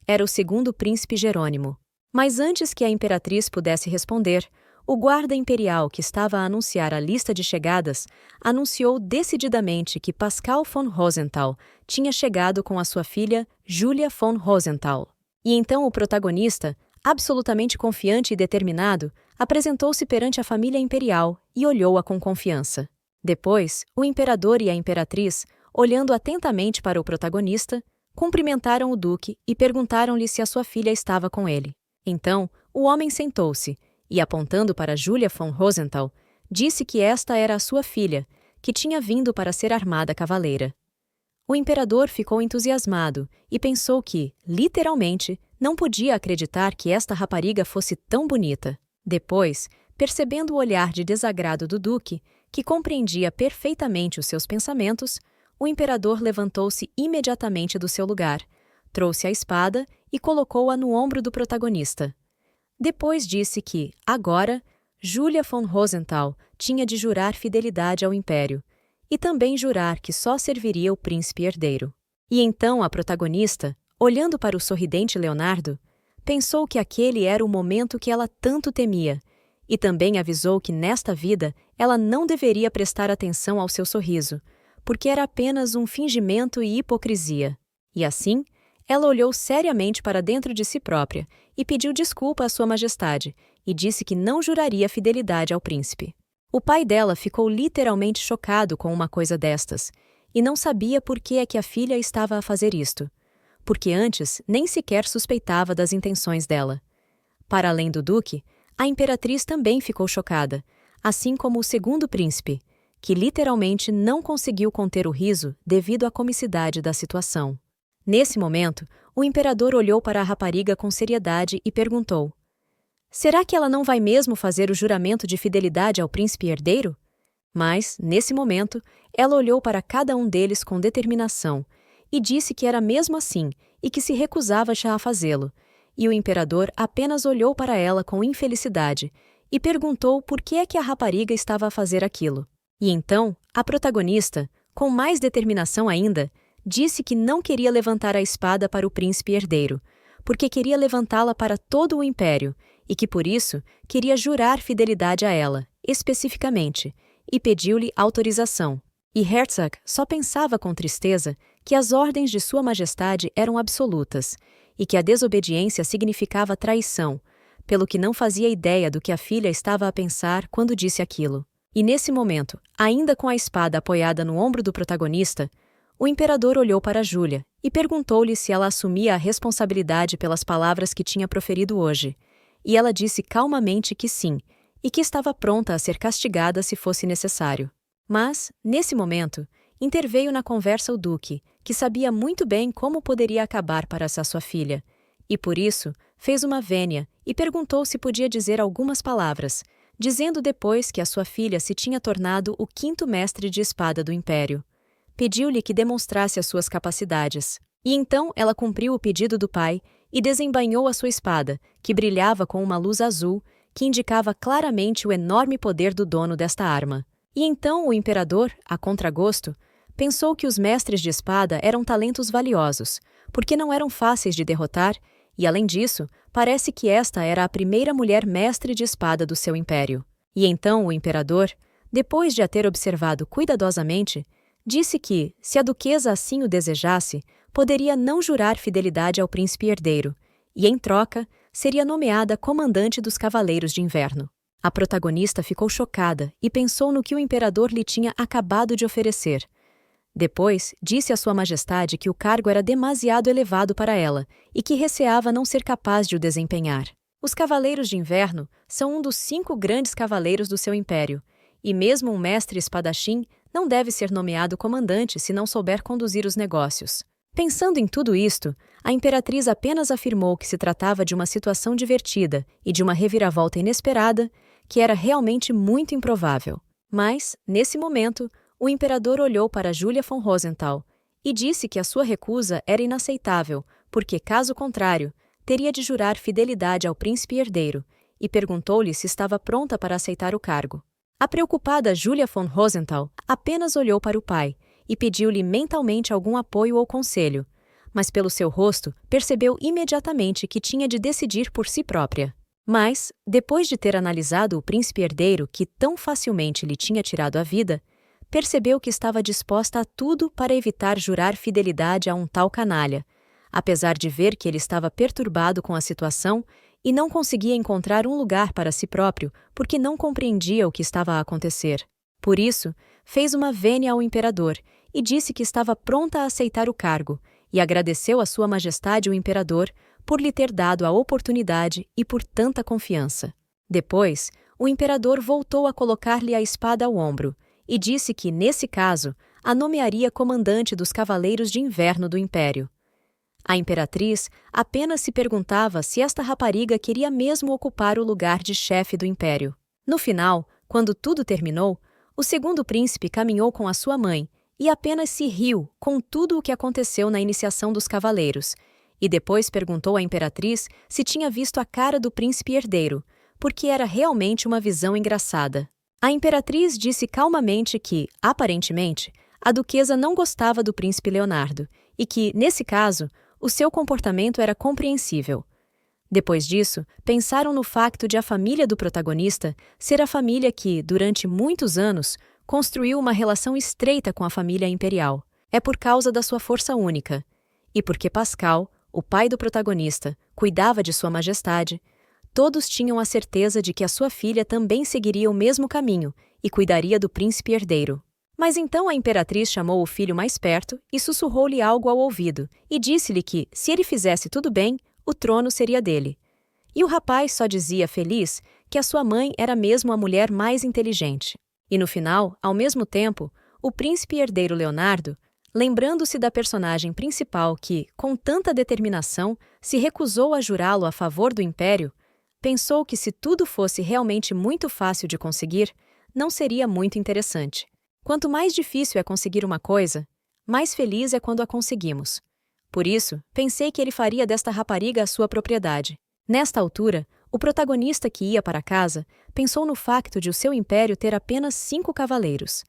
Era o segundo príncipe Jerônimo. Mas antes que a imperatriz pudesse responder, o guarda imperial que estava a anunciar a lista de chegadas anunciou decididamente que Pascal von Rosenthal tinha chegado com a sua filha Julia von Rosenthal. E então o protagonista, absolutamente confiante e determinado, apresentou-se perante a família imperial e olhou-a com confiança. Depois, o imperador e a imperatriz, olhando atentamente para o protagonista, cumprimentaram o duque e perguntaram-lhe se a sua filha estava com ele. Então, o homem sentou-se e, apontando para Julia von Rosenthal, disse que esta era a sua filha, que tinha vindo para ser armada cavaleira. O imperador ficou entusiasmado e pensou que, literalmente, não podia acreditar que esta rapariga fosse tão bonita. Depois, percebendo o olhar de desagrado do duque, que compreendia perfeitamente os seus pensamentos, o imperador levantou-se imediatamente do seu lugar, trouxe a espada e colocou-a no ombro do protagonista. Depois disse que, agora, Julia von Rosenthal tinha de jurar fidelidade ao império, e também jurar que só serviria o príncipe herdeiro. E então a protagonista, olhando para o sorridente Leonardo, pensou que aquele era o momento que ela tanto temia, e também avisou que nesta vida ela não deveria prestar atenção ao seu sorriso, porque era apenas um fingimento e hipocrisia. E assim, ela olhou seriamente para dentro de si própria e pediu desculpa à sua majestade, e disse que não juraria fidelidade ao príncipe. O pai dela ficou literalmente chocado com uma coisa destas, e não sabia por que é que a filha estava a fazer isto, porque antes nem sequer suspeitava das intenções dela. Para além do duque, a imperatriz também ficou chocada, assim como o segundo príncipe, que literalmente não conseguiu conter o riso devido à comicidade da situação. Nesse momento, o imperador olhou para a rapariga com seriedade e perguntou: será que ela não vai mesmo fazer o juramento de fidelidade ao príncipe herdeiro? Mas, nesse momento, ela olhou para cada um deles com determinação e disse que era mesmo assim e que se recusava já a fazê-lo, e o imperador apenas olhou para ela com infelicidade e perguntou por que é que a rapariga estava a fazer aquilo. E então, a protagonista, com mais determinação ainda, disse que não queria levantar a espada para o príncipe herdeiro, porque queria levantá-la para todo o império, e que por isso queria jurar fidelidade a ela, especificamente, e pediu-lhe autorização. E Herzog só pensava com tristeza que as ordens de Sua Majestade eram absolutas, e que a desobediência significava traição, pelo que não fazia ideia do que a filha estava a pensar quando disse aquilo. E nesse momento, ainda com a espada apoiada no ombro do protagonista, o imperador olhou para Júlia e perguntou-lhe se ela assumia a responsabilidade pelas palavras que tinha proferido hoje, e ela disse calmamente que sim, e que estava pronta a ser castigada se fosse necessário. Mas, nesse momento, interveio na conversa o duque, que sabia muito bem como poderia acabar para essa sua filha, e por isso fez uma vênia e perguntou se podia dizer algumas palavras, dizendo depois que a sua filha se tinha tornado o quinto mestre de espada do império. Pediu-lhe que demonstrasse as suas capacidades. E então ela cumpriu o pedido do pai e desembainhou a sua espada, que brilhava com uma luz azul, que indicava claramente o enorme poder do dono desta arma. E então o imperador, a contragosto, pensou que os mestres de espada eram talentos valiosos, porque não eram fáceis de derrotar, e além disso, parece que esta era a primeira mulher mestre de espada do seu império. E então o imperador, depois de a ter observado cuidadosamente, disse que, se a duquesa assim o desejasse, poderia não jurar fidelidade ao príncipe herdeiro, e, em troca, seria nomeada comandante dos Cavaleiros de Inverno. A protagonista ficou chocada e pensou no que o imperador lhe tinha acabado de oferecer. Depois, disse a Sua Majestade que o cargo era demasiado elevado para ela e que receava não ser capaz de o desempenhar. Os Cavaleiros de Inverno são um dos 5 grandes cavaleiros do seu império, e mesmo um mestre espadachim não deve ser nomeado comandante se não souber conduzir os negócios. Pensando em tudo isto, a imperatriz apenas afirmou que se tratava de uma situação divertida e de uma reviravolta inesperada, que era realmente muito improvável. Mas, nesse momento, o imperador olhou para Julia von Rosenthal e disse que a sua recusa era inaceitável, porque, caso contrário, teria de jurar fidelidade ao príncipe herdeiro, e perguntou-lhe se estava pronta para aceitar o cargo. A preocupada Julia von Rosenthal apenas olhou para o pai e pediu-lhe mentalmente algum apoio ou conselho, mas pelo seu rosto percebeu imediatamente que tinha de decidir por si própria. Mas, depois de ter analisado o príncipe herdeiro que tão facilmente lhe tinha tirado a vida, percebeu que estava disposta a tudo para evitar jurar fidelidade a um tal canalha, apesar de ver que ele estava perturbado com a situação e não conseguia encontrar um lugar para si próprio porque não compreendia o que estava a acontecer. Por isso, fez uma vênia ao imperador e disse que estava pronta a aceitar o cargo, e agradeceu a Sua Majestade o Imperador por lhe ter dado a oportunidade e por tanta confiança. Depois, o imperador voltou a colocar-lhe a espada ao ombro e disse que, nesse caso, a nomearia comandante dos Cavaleiros de Inverno do Império. A imperatriz apenas se perguntava se esta rapariga queria mesmo ocupar o lugar de chefe do império. No final, quando tudo terminou, o segundo príncipe caminhou com a sua mãe e apenas se riu com tudo o que aconteceu na iniciação dos cavaleiros, e depois perguntou à imperatriz se tinha visto a cara do príncipe herdeiro, porque era realmente uma visão engraçada. A imperatriz disse calmamente que, aparentemente, a duquesa não gostava do príncipe Leonardo, e que, nesse caso, o seu comportamento era compreensível. Depois disso, pensaram no facto de a família do protagonista ser a família que, durante muitos anos, construiu uma relação estreita com a família imperial. É por causa da sua força única. E porque Pascal, o pai do protagonista, cuidava de Sua Majestade, todos tinham a certeza de que a sua filha também seguiria o mesmo caminho e cuidaria do príncipe herdeiro. Mas então a imperatriz chamou o filho mais perto e sussurrou-lhe algo ao ouvido, e disse-lhe que, se ele fizesse tudo bem, o trono seria dele. E o rapaz só dizia, feliz, que a sua mãe era mesmo a mulher mais inteligente. E no final, ao mesmo tempo, o príncipe herdeiro Leonardo, lembrando-se da personagem principal que, com tanta determinação, se recusou a jurá-lo a favor do império, pensou que se tudo fosse realmente muito fácil de conseguir, não seria muito interessante. Quanto mais difícil é conseguir uma coisa, mais feliz é quando a conseguimos. Por isso, pensei que ele faria desta rapariga a sua propriedade. Nesta altura, o protagonista que ia para casa pensou no facto de o seu império ter apenas 5 cavaleiros.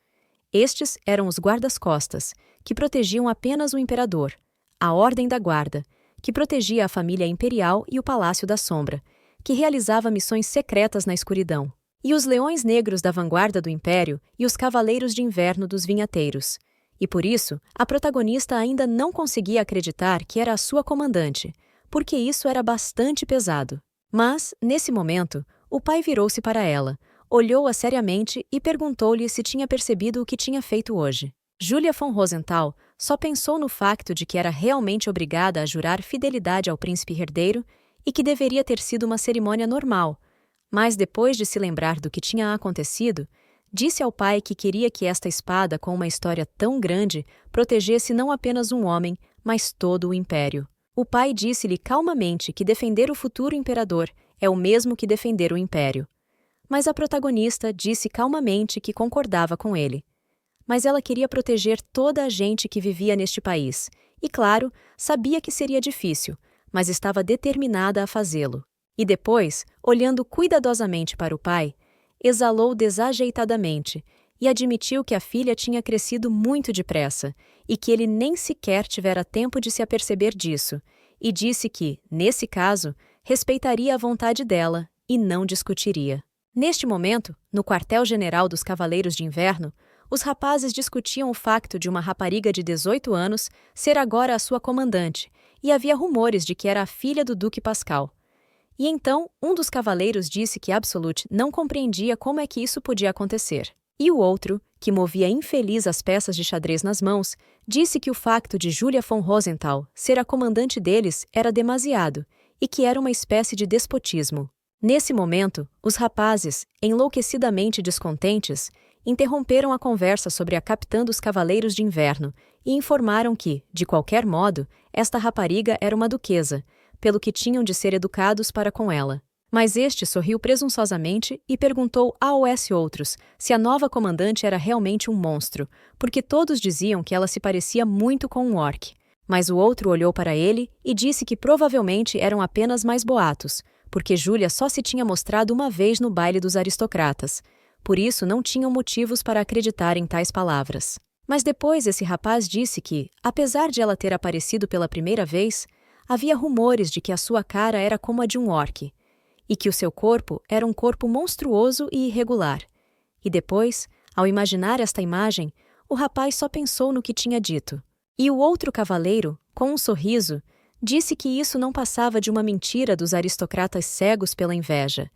Estes eram os guardas-costas, que protegiam apenas o imperador, a Ordem da Guarda, que protegia a família imperial e o Palácio da Sombra, que realizava missões secretas na escuridão, e os leões negros da vanguarda do império e os cavaleiros de inverno dos vinhateiros. E por isso, a protagonista ainda não conseguia acreditar que era a sua comandante, porque isso era bastante pesado. Mas, nesse momento, o pai virou-se para ela, olhou-a seriamente e perguntou-lhe se tinha percebido o que tinha feito hoje. Julia von Rosenthal só pensou no facto de que era realmente obrigada a jurar fidelidade ao príncipe herdeiro e que deveria ter sido uma cerimônia normal, mas depois de se lembrar do que tinha acontecido, disse ao pai que queria que esta espada com uma história tão grande protegesse não apenas um homem, mas todo o império. O pai disse-lhe calmamente que defender o futuro imperador é o mesmo que defender o império. Mas a protagonista disse calmamente que concordava com ele. Mas ela queria proteger toda a gente que vivia neste país, e claro, sabia que seria difícil, mas estava determinada a fazê-lo. E depois, olhando cuidadosamente para o pai, exalou desajeitadamente e admitiu que a filha tinha crescido muito depressa e que ele nem sequer tivera tempo de se aperceber disso, e disse que, nesse caso, respeitaria a vontade dela e não discutiria. Neste momento, no quartel-general dos Cavaleiros de Inverno, os rapazes discutiam o facto de uma rapariga de 18 anos ser agora a sua comandante, e havia rumores de que era a filha do Duque Pascal. E então, um dos cavaleiros disse que Absolute não compreendia como é que isso podia acontecer. E o outro, que movia infeliz as peças de xadrez nas mãos, disse que o facto de Julia von Rosenthal ser a comandante deles era demasiado, e que era uma espécie de despotismo. Nesse momento, os rapazes, enlouquecidamente descontentes, interromperam a conversa sobre a capitã dos Cavaleiros de Inverno e informaram que, de qualquer modo, esta rapariga era uma duquesa, pelo que tinham de ser educados para com ela. Mas este sorriu presunçosamente e perguntou aos outros se a nova comandante era realmente um monstro, porque todos diziam que ela se parecia muito com um orc. Mas o outro olhou para ele e disse que provavelmente eram apenas mais boatos, porque Júlia só se tinha mostrado uma vez no baile dos aristocratas, por isso não tinham motivos para acreditar em tais palavras. Mas depois esse rapaz disse que, apesar de ela ter aparecido pela primeira vez, havia rumores de que a sua cara era como a de um orque, e que o seu corpo era um corpo monstruoso e irregular. E depois, ao imaginar esta imagem, o rapaz só pensou no que tinha dito. E o outro cavaleiro, com um sorriso, disse que isso não passava de uma mentira dos aristocratas cegos pela inveja.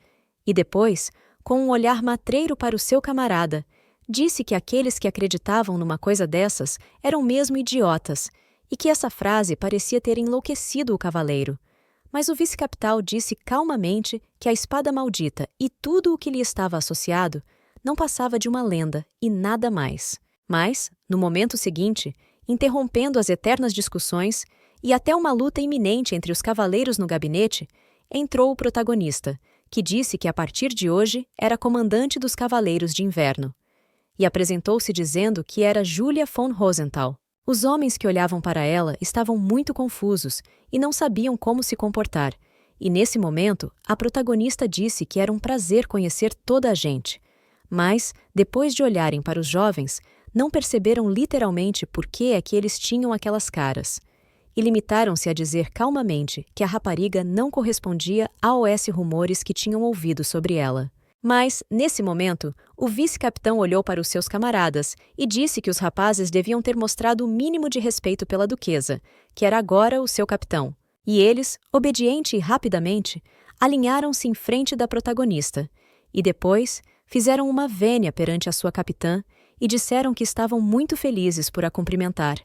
E depois, com um olhar matreiro para o seu camarada, disse que aqueles que acreditavam numa coisa dessas eram mesmo idiotas, e que essa frase parecia ter enlouquecido o cavaleiro. Mas o vice-capital disse calmamente que a espada maldita e tudo o que lhe estava associado não passava de uma lenda e nada mais. Mas, no momento seguinte, interrompendo as eternas discussões e até uma luta iminente entre os cavaleiros no gabinete, entrou o protagonista, que disse que a partir de hoje era comandante dos Cavaleiros de Inverno. E apresentou-se dizendo que era Julia von Rosenthal. Os homens que olhavam para ela estavam muito confusos e não sabiam como se comportar, e nesse momento a protagonista disse que era um prazer conhecer toda a gente. Mas, depois de olharem para os jovens, não perceberam literalmente por que é que eles tinham aquelas caras. E limitaram-se a dizer calmamente que a rapariga não correspondia aos rumores que tinham ouvido sobre ela. Mas, nesse momento, o vice-capitão olhou para os seus camaradas e disse que os rapazes deviam ter mostrado o mínimo de respeito pela duquesa, que era agora o seu capitão. E eles, obediente e rapidamente, alinharam-se em frente da protagonista, e depois fizeram uma vênia perante a sua capitã e disseram que estavam muito felizes por a cumprimentar,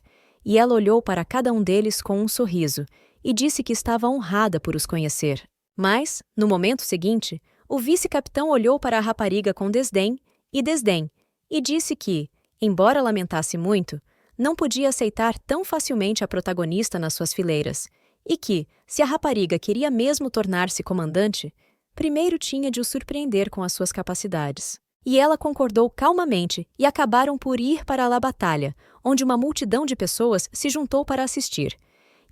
e ela olhou para cada um deles com um sorriso e disse que estava honrada por os conhecer. Mas, no momento seguinte, o vice-capitão olhou para a rapariga com desdém, e disse que, embora lamentasse muito, não podia aceitar tão facilmente a protagonista nas suas fileiras, e que, se a rapariga queria mesmo tornar-se comandante, primeiro tinha de o surpreender com as suas capacidades. E ela concordou calmamente e acabaram por ir para a batalha, onde uma multidão de pessoas se juntou para assistir.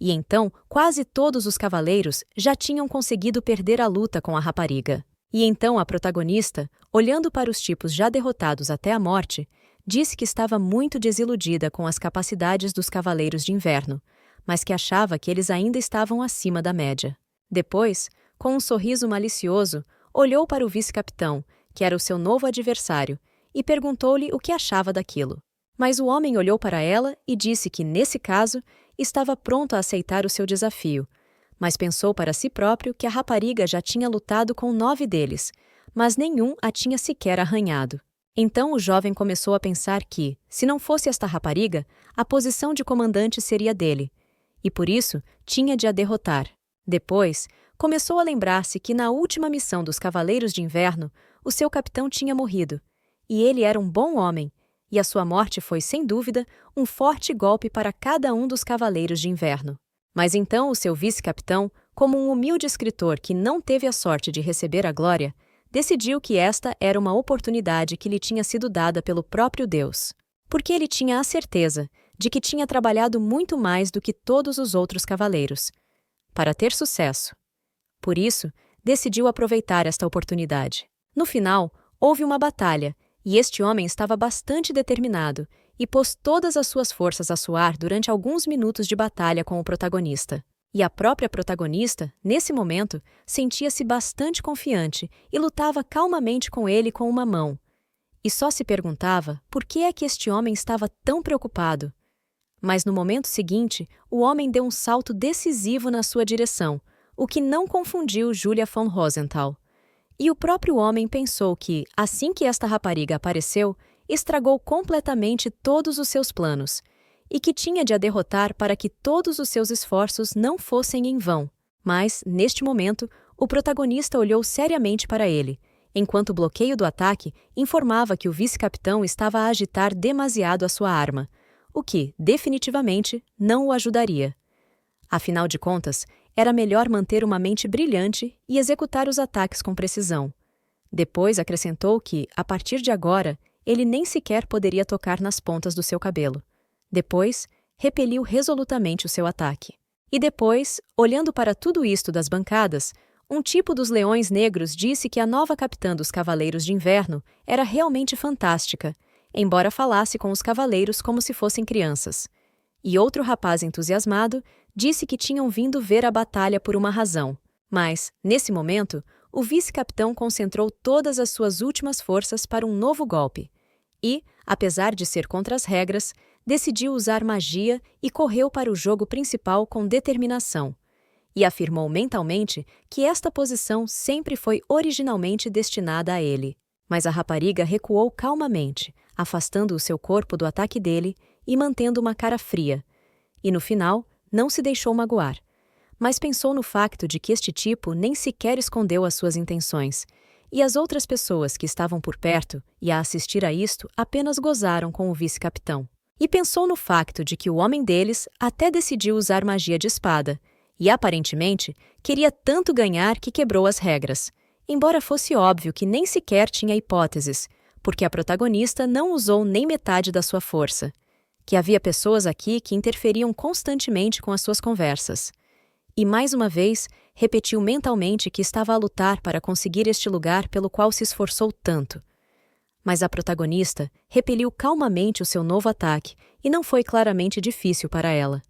E então, quase todos os cavaleiros já tinham conseguido perder a luta com a rapariga. E então a protagonista, olhando para os tipos já derrotados até a morte, disse que estava muito desiludida com as capacidades dos Cavaleiros de Inverno, mas que achava que eles ainda estavam acima da média. Depois, com um sorriso malicioso, olhou para o vice-capitão, que era o seu novo adversário, e perguntou-lhe o que achava daquilo. Mas o homem olhou para ela e disse que, nesse caso, estava pronto a aceitar o seu desafio, mas pensou para si próprio que a rapariga já tinha lutado com 9 deles, mas nenhum a tinha sequer arranhado. Então o jovem começou a pensar que, se não fosse esta rapariga, a posição de comandante seria dele, e por isso tinha de a derrotar. Depois, começou a lembrar-se que na última missão dos Cavaleiros de Inverno, o seu capitão tinha morrido, e ele era um bom homem, e a sua morte foi, sem dúvida, um forte golpe para cada um dos Cavaleiros de Inverno. Mas então o seu vice-capitão, como um humilde escritor que não teve a sorte de receber a glória, decidiu que esta era uma oportunidade que lhe tinha sido dada pelo próprio Deus. Porque ele tinha a certeza de que tinha trabalhado muito mais do que todos os outros cavaleiros, para ter sucesso. Por isso, decidiu aproveitar esta oportunidade. No final, houve uma batalha, e este homem estava bastante determinado e pôs todas as suas forças a suar durante alguns minutos de batalha com o protagonista. E a própria protagonista, nesse momento, sentia-se bastante confiante e lutava calmamente com ele com uma mão. E só se perguntava por que é que este homem estava tão preocupado. Mas no momento seguinte, o homem deu um salto decisivo na sua direção, o que não confundiu Julia von Rosenthal. E o próprio homem pensou que, assim que esta rapariga apareceu, estragou completamente todos os seus planos, e que tinha de a derrotar para que todos os seus esforços não fossem em vão. Mas, neste momento, o protagonista olhou seriamente para ele, enquanto o bloqueio do ataque informava que o vice-capitão estava a agitar demasiado a sua arma, o que, definitivamente, não o ajudaria. Afinal de contas, era melhor manter uma mente brilhante e executar os ataques com precisão. Depois acrescentou que, a partir de agora, ele nem sequer poderia tocar nas pontas do seu cabelo. Depois, repeliu resolutamente o seu ataque. E depois, olhando para tudo isto das bancadas, Um tipo dos leões negros disse que a nova capitã dos Cavaleiros de Inverno era realmente fantástica, embora falasse com os cavaleiros como se fossem crianças. E outro rapaz entusiasmado disse que tinham vindo ver a batalha por uma razão. Mas, nesse momento, o vice-capitão concentrou todas as suas últimas forças para um novo golpe. E, apesar de ser contra as regras, decidiu usar magia e correu para o jogo principal com determinação. E afirmou mentalmente que esta posição sempre foi originalmente destinada a ele. Mas a rapariga recuou calmamente, afastando o seu corpo do ataque dele e mantendo uma cara fria. E no final, não se deixou magoar. Mas pensou no facto de que este tipo nem sequer escondeu as suas intenções. E as outras pessoas que estavam por perto e a assistir a isto apenas gozaram com o vice-capitão. E pensou no facto de que o homem deles até decidiu usar magia de espada, e aparentemente queria tanto ganhar que quebrou as regras, embora fosse óbvio que nem sequer tinha hipóteses, porque a protagonista não usou nem metade da sua força, que havia pessoas aqui que interferiam constantemente com as suas conversas. E mais uma vez, repetiu mentalmente que estava a lutar para conseguir este lugar pelo qual se esforçou tanto. Mas a protagonista repeliu calmamente o seu novo ataque e não foi claramente difícil para ela.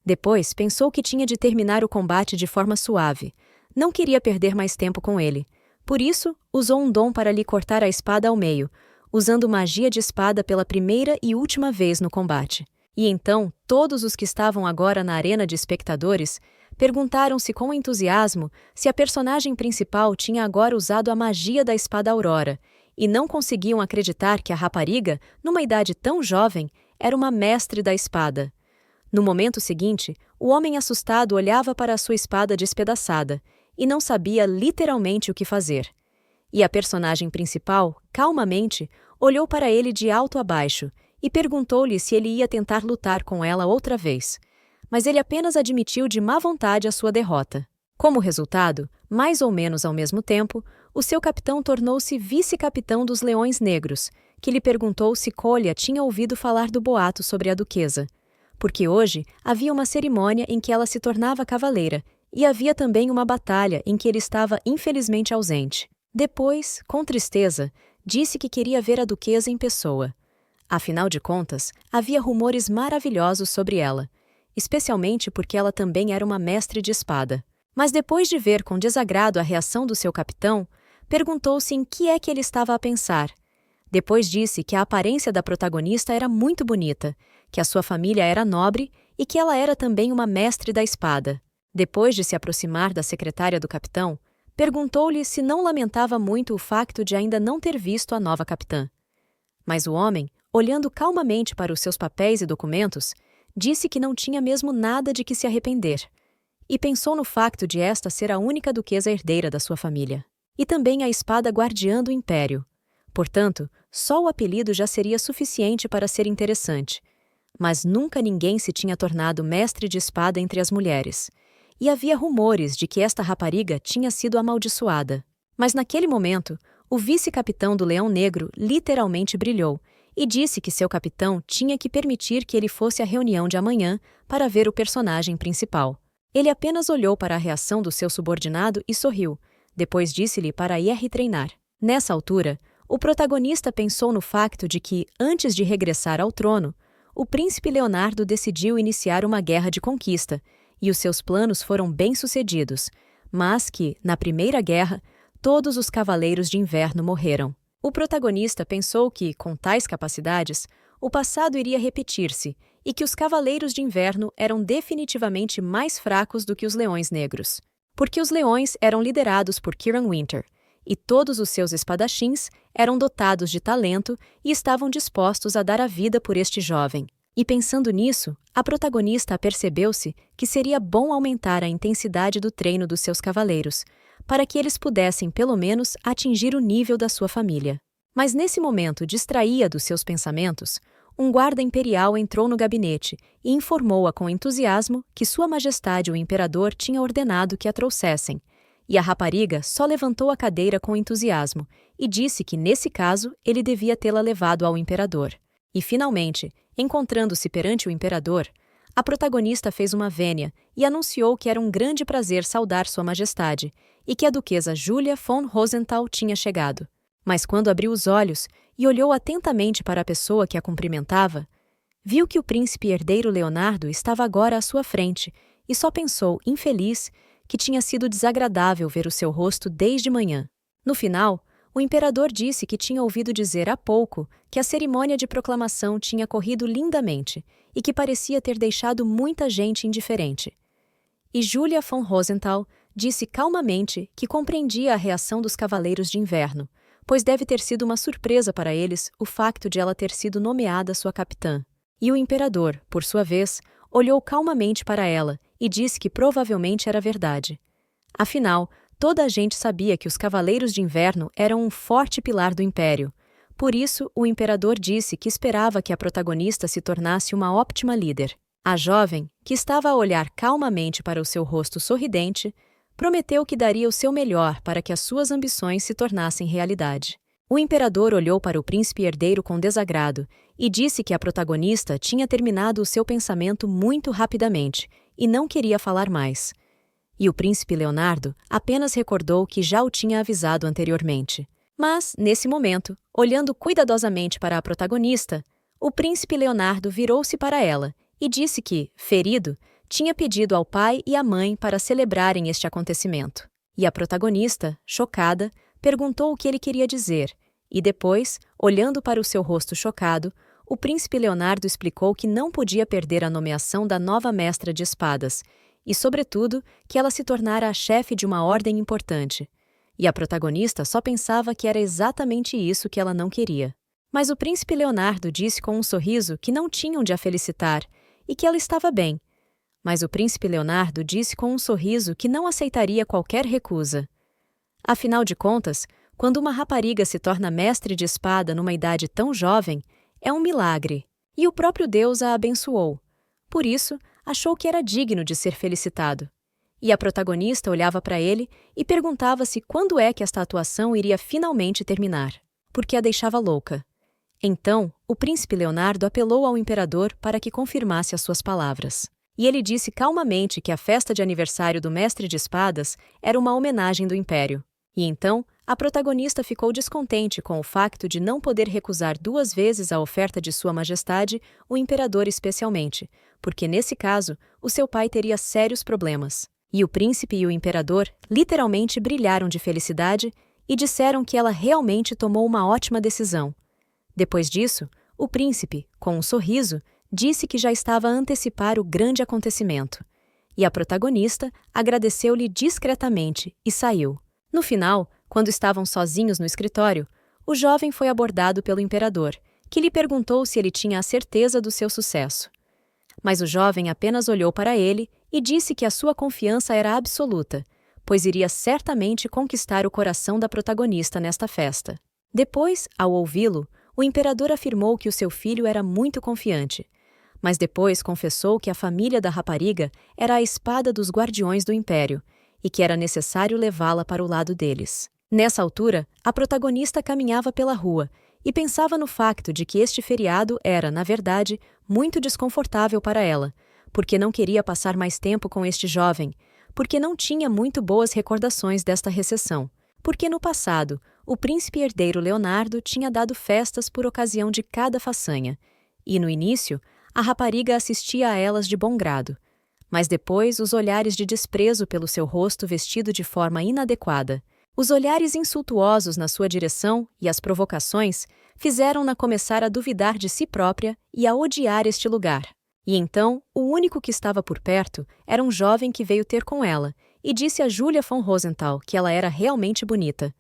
Depois, pensou que tinha de terminar o combate de forma suave. Não queria perder mais tempo com ele. Por isso, usou um dom para lhe cortar a espada ao meio, usando magia de espada pela primeira e última vez no combate. E então, todos os que estavam agora na arena de espectadores perguntaram-se com entusiasmo se a personagem principal tinha agora usado a magia da espada Aurora, e não conseguiam acreditar que a rapariga, numa idade tão jovem, era uma mestre da espada. No momento seguinte, o homem assustado olhava para a sua espada despedaçada e não sabia literalmente o que fazer. E a personagem principal, calmamente, olhou para ele de alto a baixo e perguntou-lhe se ele ia tentar lutar com ela outra vez. Mas ele apenas admitiu de má vontade a sua derrota. Como resultado, mais ou menos ao mesmo tempo, o seu capitão tornou-se vice-capitão dos Leões Negros, que lhe perguntou se Kolya tinha ouvido falar do boato sobre a duquesa. Porque hoje havia uma cerimônia em que ela se tornava cavaleira, e havia também uma batalha em que ele estava infelizmente ausente. Depois, com tristeza, disse que queria ver a duquesa em pessoa. Afinal de contas, havia rumores maravilhosos sobre ela, especialmente porque ela também era uma mestre de espada. Mas depois de ver com desagrado a reação do seu capitão, perguntou-se em que é que ele estava a pensar. Depois disse que a aparência da protagonista era muito bonita, que a sua família era nobre e que ela era também uma mestre da espada. Depois de se aproximar da secretária do capitão, perguntou-lhe se não lamentava muito o facto de ainda não ter visto a nova capitã. Mas o homem, olhando calmamente para os seus papéis e documentos, disse que não tinha mesmo nada de que se arrepender, e pensou no facto de esta ser a única duquesa herdeira da sua família, e também a espada guardiã do império. Portanto, só o apelido já seria suficiente para ser interessante. Mas nunca ninguém se tinha tornado mestre de espada entre as mulheres, e havia rumores de que esta rapariga tinha sido amaldiçoada. Mas naquele momento, o vice-capitão do Leão Negro literalmente brilhou e disse que seu capitão tinha que permitir que ele fosse à reunião de amanhã para ver o personagem principal. Ele apenas olhou para a reação do seu subordinado e sorriu. Depois disse-lhe para ir treinar. Nessa altura, o protagonista pensou no facto de que, antes de regressar ao trono, o príncipe Leonardo decidiu iniciar uma guerra de conquista, e os seus planos foram bem-sucedidos, mas que, na primeira guerra, todos os cavaleiros de inverno morreram. O protagonista pensou que, com tais capacidades, o passado iria repetir-se e que os cavaleiros de inverno eram definitivamente mais fracos do que os leões negros. Porque os leões eram liderados por Kiran Winter, e todos os seus espadachins eram dotados de talento e estavam dispostos a dar a vida por este jovem. E pensando nisso, a protagonista apercebeu-se que seria bom aumentar a intensidade do treino dos seus cavaleiros, para que eles pudessem, pelo menos, atingir o nível da sua família. Mas nesse momento distraía dos seus pensamentos, um guarda imperial entrou no gabinete e informou-a com entusiasmo que Sua Majestade o Imperador tinha ordenado que a trouxessem, e a rapariga só levantou a cadeira com entusiasmo e disse que, nesse caso, ele devia tê-la levado ao imperador. E, finalmente, encontrando-se perante o imperador, a protagonista fez uma vênia e anunciou que era um grande prazer saudar Sua Majestade e que a duquesa Julia von Rosenthal tinha chegado. Mas quando abriu os olhos e olhou atentamente para a pessoa que a cumprimentava, viu que o príncipe herdeiro Leonardo estava agora à sua frente e só pensou, infeliz, que tinha sido desagradável ver o seu rosto desde manhã. No final, o imperador disse que tinha ouvido dizer há pouco que a cerimônia de proclamação tinha corrido lindamente e que parecia ter deixado muita gente indiferente. E Julia von Rosenthal disse calmamente que compreendia a reação dos Cavaleiros de Inverno, pois deve ter sido uma surpresa para eles o facto de ela ter sido nomeada sua capitã. E o imperador, por sua vez, olhou calmamente para ela e disse que provavelmente era verdade. Afinal, toda a gente sabia que os Cavaleiros de Inverno eram um forte pilar do Império. Por isso, o imperador disse que esperava que a protagonista se tornasse uma ótima líder. A jovem, que estava a olhar calmamente para o seu rosto sorridente, prometeu que daria o seu melhor para que as suas ambições se tornassem realidade. O imperador olhou para o príncipe herdeiro com desagrado e disse que a protagonista tinha terminado o seu pensamento muito rapidamente e não queria falar mais. E o príncipe Leonardo apenas recordou que já o tinha avisado anteriormente. Mas, nesse momento, olhando cuidadosamente para a protagonista, o príncipe Leonardo virou-se para ela e disse que, ferido, tinha pedido ao pai e à mãe para celebrarem este acontecimento. E a protagonista, chocada, perguntou o que ele queria dizer, e depois, olhando para o seu rosto chocado, o príncipe Leonardo explicou que não podia perder a nomeação da nova mestra de espadas, e, sobretudo, que ela se tornara a chefe de uma ordem importante. E a protagonista só pensava que era exatamente isso que ela não queria. Mas o príncipe Leonardo disse com um sorriso que não tinham de a felicitar e que ela estava bem. Mas o príncipe Leonardo disse com um sorriso que não aceitaria qualquer recusa. Afinal de contas, quando uma rapariga se torna mestre de espada numa idade tão jovem, é um milagre, e o próprio Deus a abençoou. Por isso, achou que era digno de ser felicitado. E a protagonista olhava para ele e perguntava-se quando é que esta atuação iria finalmente terminar, porque a deixava louca. Então, o príncipe Leonardo apelou ao imperador para que confirmasse as suas palavras. E ele disse calmamente que a festa de aniversário do mestre de espadas era uma homenagem do Império. E então, a protagonista ficou descontente com o facto de não poder recusar 2 vezes a oferta de Sua Majestade, o imperador especialmente, porque nesse caso, o seu pai teria sérios problemas. E o príncipe e o imperador literalmente brilharam de felicidade e disseram que ela realmente tomou uma ótima decisão. Depois disso, o príncipe, com um sorriso, disse que já estava a antecipar o grande acontecimento. E a protagonista agradeceu-lhe discretamente e saiu. No final, quando estavam sozinhos no escritório, o jovem foi abordado pelo imperador, que lhe perguntou se ele tinha a certeza do seu sucesso. Mas o jovem apenas olhou para ele e disse que a sua confiança era absoluta, pois iria certamente conquistar o coração da protagonista nesta festa. Depois, ao ouvi-lo, o imperador afirmou que o seu filho era muito confiante, mas depois confessou que a família da rapariga era a espada dos guardiões do Império e que era necessário levá-la para o lado deles. Nessa altura, a protagonista caminhava pela rua e pensava no facto de que este feriado era, na verdade, muito desconfortável para ela, porque não queria passar mais tempo com este jovem, porque não tinha muito boas recordações desta recessão, porque no passado, o príncipe herdeiro Leonardo tinha dado festas por ocasião de cada façanha, e no início, a rapariga assistia a elas de bom grado, mas depois os olhares de desprezo pelo seu rosto vestido de forma inadequada, os olhares insultuosos na sua direção e as provocações fizeram-na começar a duvidar de si própria e a odiar este lugar. E então, o único que estava por perto era um jovem que veio ter com ela e disse a Julia von Rosenthal que ela era realmente bonita.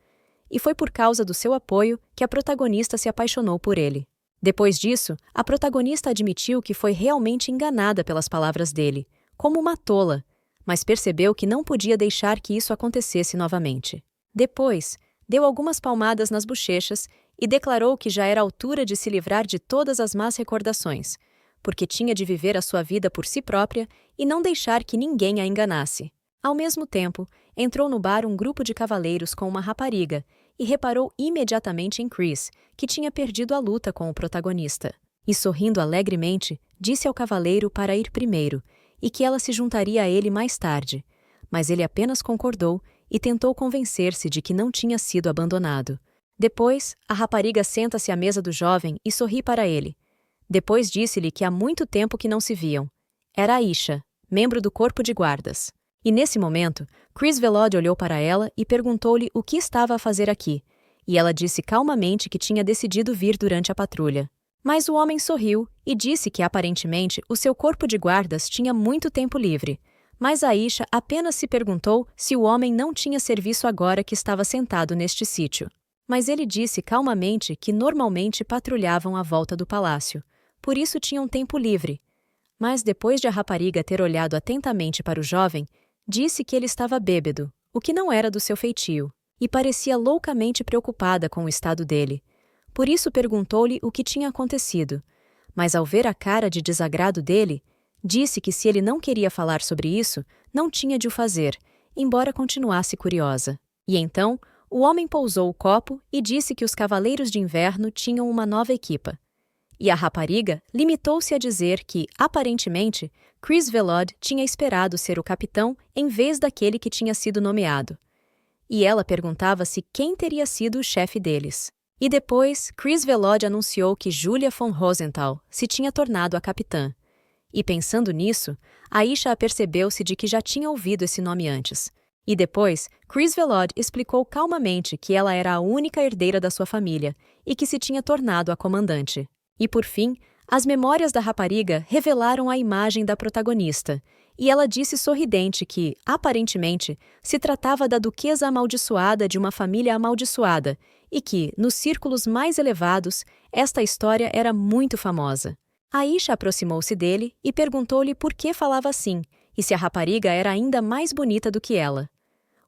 E foi por causa do seu apoio que a protagonista se apaixonou por ele. Depois disso, a protagonista admitiu que foi realmente enganada pelas palavras dele, como uma tola, mas percebeu que não podia deixar que isso acontecesse novamente. Depois, deu algumas palmadas nas bochechas e declarou que já era a altura de se livrar de todas as más recordações, porque tinha de viver a sua vida por si própria e não deixar que ninguém a enganasse. Ao mesmo tempo, entrou no bar um grupo de cavaleiros com uma rapariga e reparou imediatamente em Chris, que tinha perdido a luta com o protagonista. E sorrindo alegremente, disse ao cavaleiro para ir primeiro, e que ela se juntaria a ele mais tarde. Mas ele apenas concordou e tentou convencer-se de que não tinha sido abandonado. Depois, a rapariga senta-se à mesa do jovem e sorri para ele. Depois disse-lhe que há muito tempo que não se viam. Era Aisha, membro do corpo de guardas. E nesse momento, Chris Velod olhou para ela e perguntou-lhe o que estava a fazer aqui, e ela disse calmamente que tinha decidido vir durante a patrulha. Mas o homem sorriu e disse que aparentemente o seu corpo de guardas tinha muito tempo livre, mas Aisha apenas se perguntou se o homem não tinha serviço agora que estava sentado neste sítio. Mas ele disse calmamente que normalmente patrulhavam à volta do palácio, por isso tinham tempo livre. Mas depois de a rapariga ter olhado atentamente para o jovem, disse que ele estava bêbado, o que não era do seu feitio, e parecia loucamente preocupada com o estado dele. Por isso perguntou-lhe o que tinha acontecido, mas ao ver a cara de desagrado dele, disse que se ele não queria falar sobre isso, não tinha de o fazer, embora continuasse curiosa. E então, o homem pousou o copo e disse que os Cavaleiros de Inverno tinham uma nova equipa. E a rapariga limitou-se a dizer que, aparentemente, Chris Velod tinha esperado ser o capitão em vez daquele que tinha sido nomeado. E ela perguntava-se quem teria sido o chefe deles. E depois, Chris Velod anunciou que Julia von Rosenthal se tinha tornado a capitã. E pensando nisso, Aisha apercebeu-se de que já tinha ouvido esse nome antes. E depois, Chris Velod explicou calmamente que ela era a única herdeira da sua família e que se tinha tornado a comandante. E por fim, as memórias da rapariga revelaram a imagem da protagonista, e ela disse sorridente que, aparentemente, se tratava da duquesa amaldiçoada de uma família amaldiçoada, e que, nos círculos mais elevados, esta história era muito famosa. Aisha aproximou-se dele e perguntou-lhe por que falava assim, e se a rapariga era ainda mais bonita do que ela.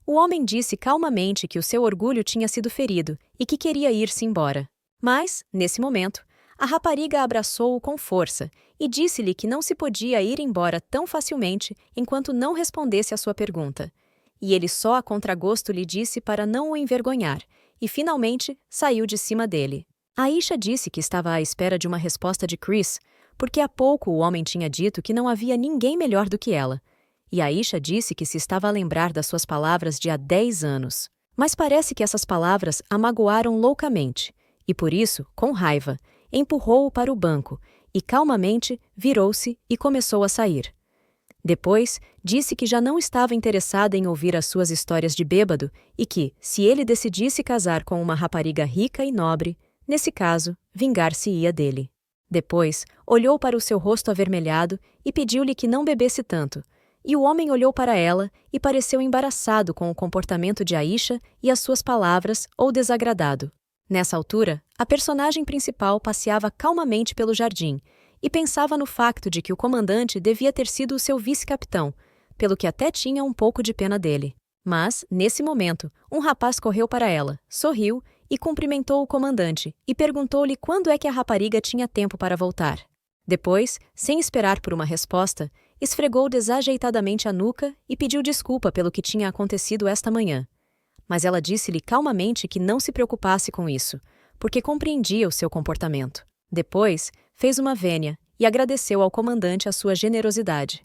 O homem disse calmamente que o seu orgulho tinha sido ferido e que queria ir-se embora. Mas, nesse momento, a rapariga abraçou-o com força e disse-lhe que não se podia ir embora tão facilmente enquanto não respondesse à sua pergunta. E ele só a contragosto lhe disse para não o envergonhar, e finalmente saiu de cima dele. Aisha disse que estava à espera de uma resposta de Chris, porque há pouco o homem tinha dito que não havia ninguém melhor do que ela. E Aisha disse que se estava a lembrar das suas palavras de há 10 anos. Mas parece que essas palavras a magoaram loucamente, e por isso, com raiva, empurrou-o para o banco e calmamente virou-se e começou a sair. Depois, disse que já não estava interessada em ouvir as suas histórias de bêbado e que, se ele decidisse casar com uma rapariga rica e nobre, nesse caso, vingar-se-ia dele. Depois, olhou para o seu rosto avermelhado e pediu-lhe que não bebesse tanto, e o homem olhou para ela e pareceu embaraçado com o comportamento de Aisha e as suas palavras ou desagradado. Nessa altura, a personagem principal passeava calmamente pelo jardim e pensava no facto de que o comandante devia ter sido o seu vice-capitão, pelo que até tinha um pouco de pena dele. Mas, nesse momento, um rapaz correu para ela, sorriu e cumprimentou o comandante e perguntou-lhe quando é que a rapariga tinha tempo para voltar. Depois, sem esperar por uma resposta, esfregou desajeitadamente a nuca e pediu desculpa pelo que tinha acontecido esta manhã. Mas ela disse-lhe calmamente que não se preocupasse com isso, porque compreendia o seu comportamento. Depois, fez uma vênia e agradeceu ao comandante a sua generosidade.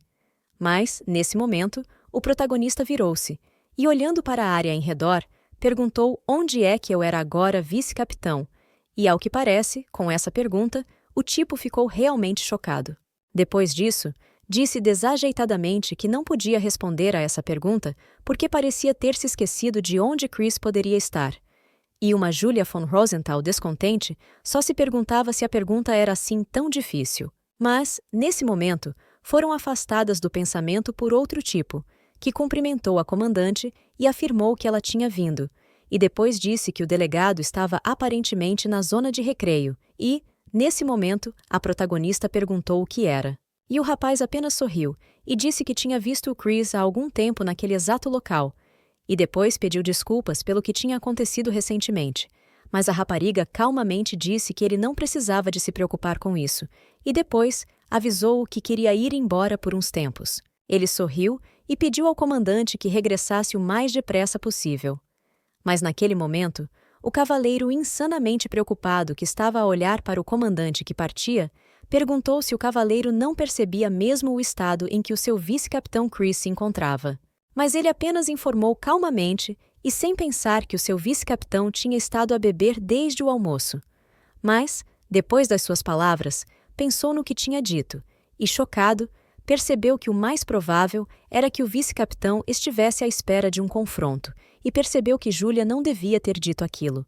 Mas, nesse momento, o protagonista virou-se e, olhando para a área em redor, perguntou onde é que eu era agora vice-capitão, e, ao que parece, com essa pergunta, o tipo ficou realmente chocado. Depois disso, disse desajeitadamente que não podia responder a essa pergunta porque parecia ter se esquecido de onde Chris poderia estar. E uma Julia von Rosenthal descontente só se perguntava se a pergunta era assim tão difícil. Mas, nesse momento, foram afastadas do pensamento por outro tipo, que cumprimentou a comandante e afirmou que ela tinha vindo, e depois disse que o delegado estava aparentemente na zona de recreio e, nesse momento, a protagonista perguntou o que era. E o rapaz apenas sorriu e disse que tinha visto o Chris há algum tempo naquele exato local, e depois pediu desculpas pelo que tinha acontecido recentemente. Mas a rapariga calmamente disse que ele não precisava de se preocupar com isso, e depois avisou-o que queria ir embora por uns tempos. Ele sorriu e pediu ao comandante que regressasse o mais depressa possível. Mas naquele momento, o cavaleiro insanamente preocupado que estava a olhar para o comandante que partia, perguntou se o cavaleiro não percebia mesmo o estado em que o seu vice-capitão Chris se encontrava. Mas ele apenas informou calmamente e sem pensar que o seu vice-capitão tinha estado a beber desde o almoço. Mas, depois das suas palavras, pensou no que tinha dito e, chocado, percebeu que o mais provável era que o vice-capitão estivesse à espera de um confronto e percebeu que Júlia não devia ter dito aquilo.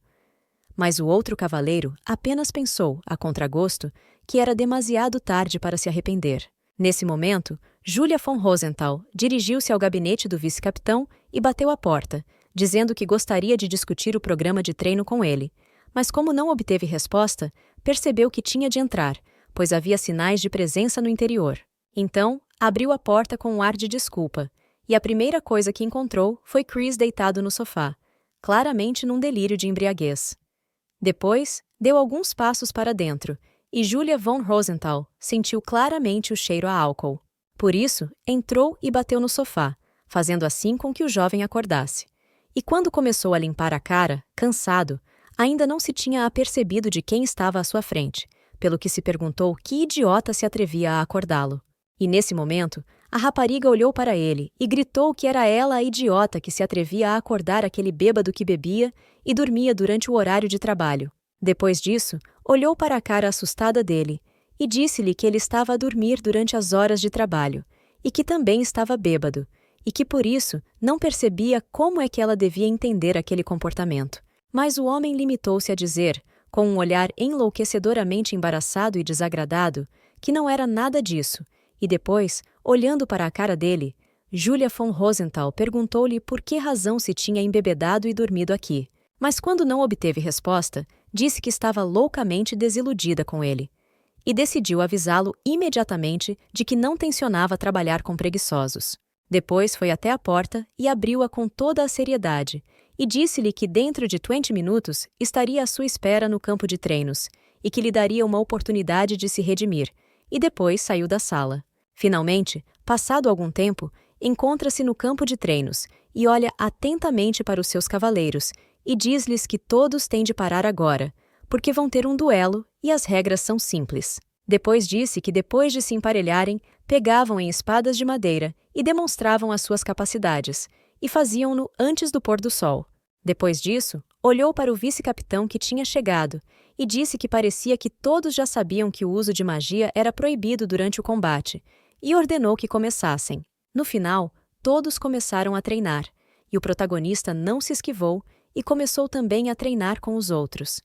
Mas o outro cavaleiro apenas pensou, a contragosto, que era demasiado tarde para se arrepender. Nesse momento, Julia von Rosenthal dirigiu-se ao gabinete do vice-capitão e bateu à porta, dizendo que gostaria de discutir o programa de treino com ele. Mas como não obteve resposta, percebeu que tinha de entrar, pois havia sinais de presença no interior. Então, abriu a porta com um ar de desculpa, e a primeira coisa que encontrou foi Chris deitado no sofá, claramente num delírio de embriaguez. Depois, deu alguns passos para dentro, e Julia von Rosenthal sentiu claramente o cheiro a álcool. Por isso, entrou e bateu no sofá, fazendo assim com que o jovem acordasse. E quando começou a limpar a cara, cansado, ainda não se tinha apercebido de quem estava à sua frente, pelo que se perguntou que idiota se atrevia a acordá-lo. E nesse momento, a rapariga olhou para ele e gritou que era ela a idiota que se atrevia a acordar aquele bêbado que bebia e dormia durante o horário de trabalho. Depois disso, olhou para a cara assustada dele e disse-lhe que ele estava a dormir durante as horas de trabalho e que também estava bêbado, e que por isso não percebia como é que ela devia entender aquele comportamento. Mas o homem limitou-se a dizer, com um olhar enlouquecedoramente embaraçado e desagradado, que não era nada disso. E depois, olhando para a cara dele, Julia von Rosenthal perguntou-lhe por que razão se tinha embebedado e dormido aqui. Mas quando não obteve resposta, disse que estava loucamente desiludida com ele. E decidiu avisá-lo imediatamente de que não tencionava trabalhar com preguiçosos. Depois foi até a porta e abriu-a com toda a seriedade, e disse-lhe que dentro de 20 minutos estaria à sua espera no campo de treinos, e que lhe daria uma oportunidade de se redimir, e depois saiu da sala. Finalmente, passado algum tempo, encontra-se no campo de treinos e olha atentamente para os seus cavaleiros e diz-lhes que todos têm de parar agora, porque vão ter um duelo e as regras são simples. Depois disse que depois de se emparelharem, pegavam em espadas de madeira e demonstravam as suas capacidades, e faziam-no antes do pôr do sol. Depois disso, olhou para o vice-capitão que tinha chegado e disse que parecia que todos já sabiam que o uso de magia era proibido durante o combate, e ordenou que começassem. No final, todos começaram a treinar, e o protagonista não se esquivou e começou também a treinar com os outros.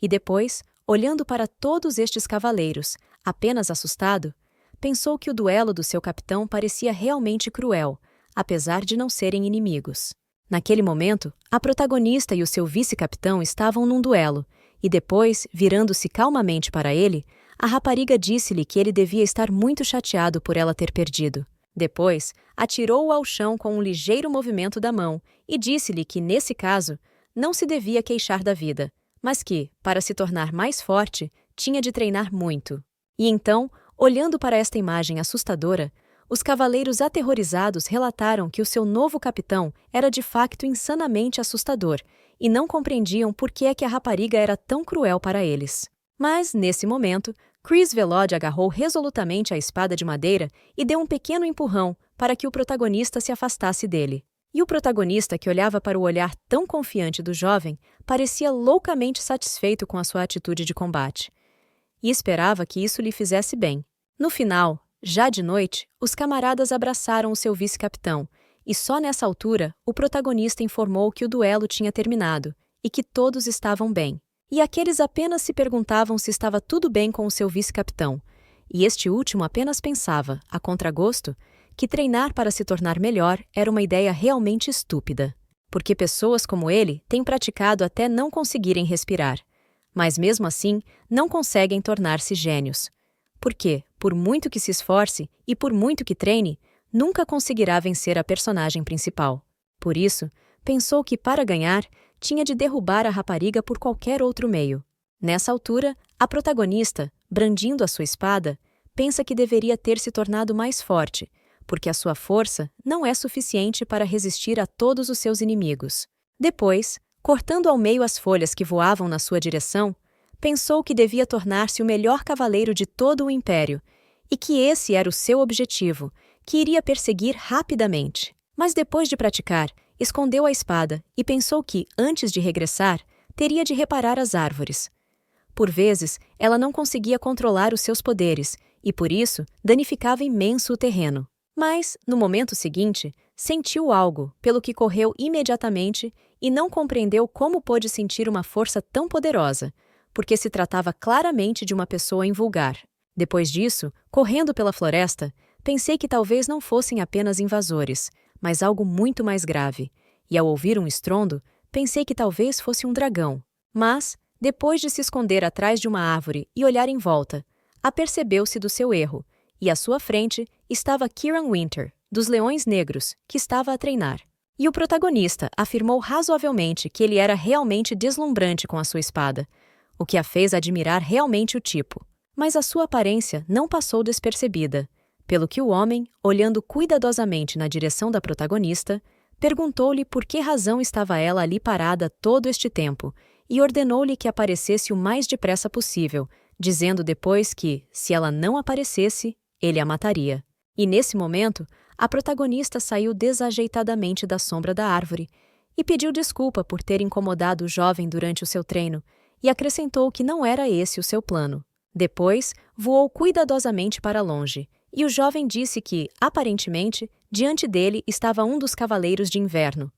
E depois, olhando para todos estes cavaleiros, apenas assustado, pensou que o duelo do seu capitão parecia realmente cruel, apesar de não serem inimigos. Naquele momento, a protagonista e o seu vice-capitão estavam num duelo, e depois, virando-se calmamente para ele, a rapariga disse-lhe que ele devia estar muito chateado por ela ter perdido. Depois, atirou-o ao chão com um ligeiro movimento da mão e disse-lhe que, nesse caso, não se devia queixar da vida, mas que, para se tornar mais forte, tinha de treinar muito. E então, olhando para esta imagem assustadora, os cavaleiros aterrorizados relataram que o seu novo capitão era de facto insanamente assustador e não compreendiam por que é que a rapariga era tão cruel para eles. Mas, nesse momento, Chris Velod agarrou resolutamente a espada de madeira e deu um pequeno empurrão para que o protagonista se afastasse dele. E o protagonista, que olhava para o olhar tão confiante do jovem, parecia loucamente satisfeito com a sua atitude de combate. E esperava que isso lhe fizesse bem. No final, já de noite, os camaradas abraçaram o seu vice-capitão, e só nessa altura o protagonista informou que o duelo tinha terminado e que todos estavam bem. E aqueles apenas se perguntavam se estava tudo bem com o seu vice-capitão, e este último apenas pensava, a contragosto, que treinar para se tornar melhor era uma ideia realmente estúpida, porque pessoas como ele têm praticado até não conseguirem respirar, mas mesmo assim não conseguem tornar-se gênios. Porque, por muito que se esforce e por muito que treine, nunca conseguirá vencer a personagem principal. Por isso, pensou que para ganhar, tinha de derrubar a rapariga por qualquer outro meio. Nessa altura, a protagonista, brandindo a sua espada, pensa que deveria ter se tornado mais forte, porque a sua força não é suficiente para resistir a todos os seus inimigos. Depois, Cortando ao meio as folhas que voavam na sua direção, pensou que devia tornar-se o melhor cavaleiro de todo o império, e que esse era o seu objetivo, que iria perseguir rapidamente. Mas depois de praticar, escondeu a espada e pensou que, antes de regressar, teria de reparar as árvores. Por vezes, ela não conseguia controlar os seus poderes e, por isso, danificava imenso o terreno. Mas, no momento seguinte, sentiu algo, pelo que correu imediatamente e não compreendeu como pôde sentir uma força tão poderosa, porque se tratava claramente de uma pessoa invulgar. Depois disso, correndo pela floresta, pensei que talvez não fossem apenas invasores, mas algo muito mais grave, e ao ouvir um estrondo, pensei que talvez fosse um dragão. Mas, depois de se esconder atrás de uma árvore e olhar em volta, apercebeu-se do seu erro, e à sua frente estava Kieran Winter, dos Leões Negros, que estava a treinar. E o protagonista afirmou razoavelmente que ele era realmente deslumbrante com a sua espada, o que a fez admirar realmente o tipo. Mas a sua aparência não passou despercebida, pelo que o homem, olhando cuidadosamente na direção da protagonista, perguntou-lhe por que razão estava ela ali parada todo este tempo e ordenou-lhe que aparecesse o mais depressa possível, dizendo depois que, se ela não aparecesse, ele a mataria. E nesse momento, a protagonista saiu desajeitadamente da sombra da árvore e pediu desculpa por ter incomodado o jovem durante o seu treino e acrescentou que não era esse o seu plano. Depois, voou cuidadosamente para longe, e o jovem disse que, aparentemente, diante dele estava um dos cavaleiros de inverno.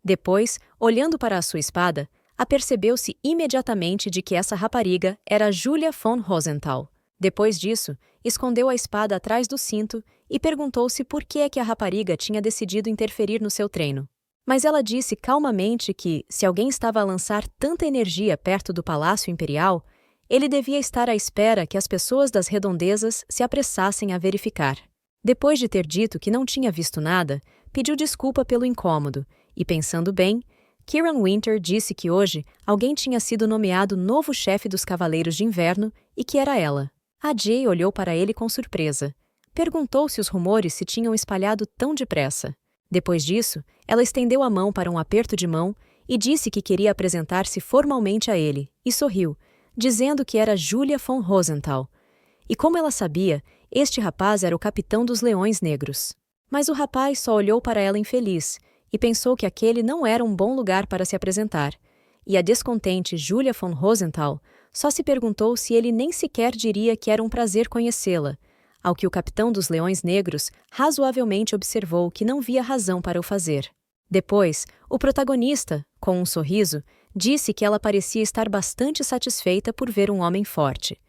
Depois, olhando para a sua espada, apercebeu-se imediatamente de que essa rapariga era Julia von Rosenthal. Depois disso, escondeu a espada atrás do cinto e perguntou-se por que é que a rapariga tinha decidido interferir no seu treino. Mas ela disse calmamente que, se alguém estava a lançar tanta energia perto do Palácio Imperial, ele devia estar à espera que as pessoas das redondezas se apressassem a verificar. Depois de ter dito que não tinha visto nada, pediu desculpa pelo incômodo e, pensando bem, Kieran Winter disse que hoje alguém tinha sido nomeado novo chefe dos Cavaleiros de Inverno e que era ela. A Jay olhou para ele com surpresa. Perguntou se os rumores se tinham espalhado tão depressa. Depois disso, ela estendeu a mão para um aperto de mão e disse que queria apresentar-se formalmente a ele, e sorriu, dizendo que era Julia von Rosenthal. E como ela sabia, este rapaz era o capitão dos Leões Negros. Mas o rapaz só olhou para ela infeliz e pensou que aquele não era um bom lugar para se apresentar. E a descontente Julia von Rosenthal só se perguntou se ele nem sequer diria que era um prazer conhecê-la, ao que o capitão dos Leões Negros razoavelmente observou que não via razão para o fazer. Depois, o protagonista, com um sorriso, disse que ela parecia estar bastante satisfeita por ver um homem forte.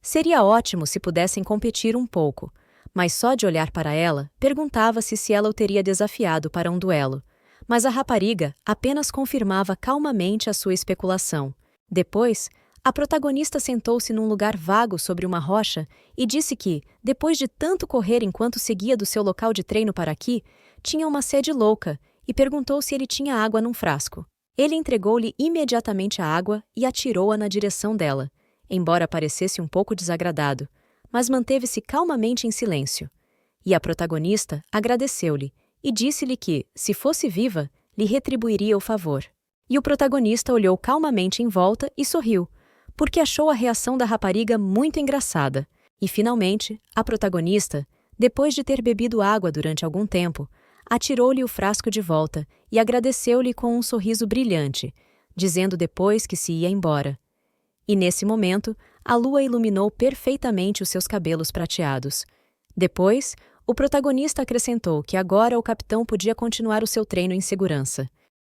Seria ótimo se pudessem competir um pouco, mas só de olhar para ela, perguntava-se se ela o teria desafiado para um duelo. Mas a rapariga apenas confirmava calmamente a sua especulação. Depois, a protagonista sentou-se num lugar vago sobre uma rocha e disse que, depois de tanto correr enquanto seguia do seu local de treino para aqui, tinha uma sede louca e perguntou se ele tinha água num frasco. Ele entregou-lhe imediatamente a água e atirou-a na direção dela, embora parecesse um pouco desagradado, mas manteve-se calmamente em silêncio. E a protagonista agradeceu-lhe e disse-lhe que, se fosse viva, lhe retribuiria o favor. E o protagonista olhou calmamente em volta e sorriu, porque achou a reação da rapariga muito engraçada. E, finalmente, a protagonista, depois de ter bebido água durante algum tempo, atirou-lhe o frasco de volta e agradeceu-lhe com um sorriso brilhante, dizendo depois que se ia embora. E nesse momento, a lua iluminou perfeitamente os seus cabelos prateados. Depois, o protagonista acrescentou que agora o capitão podia continuar o seu treino em segurança.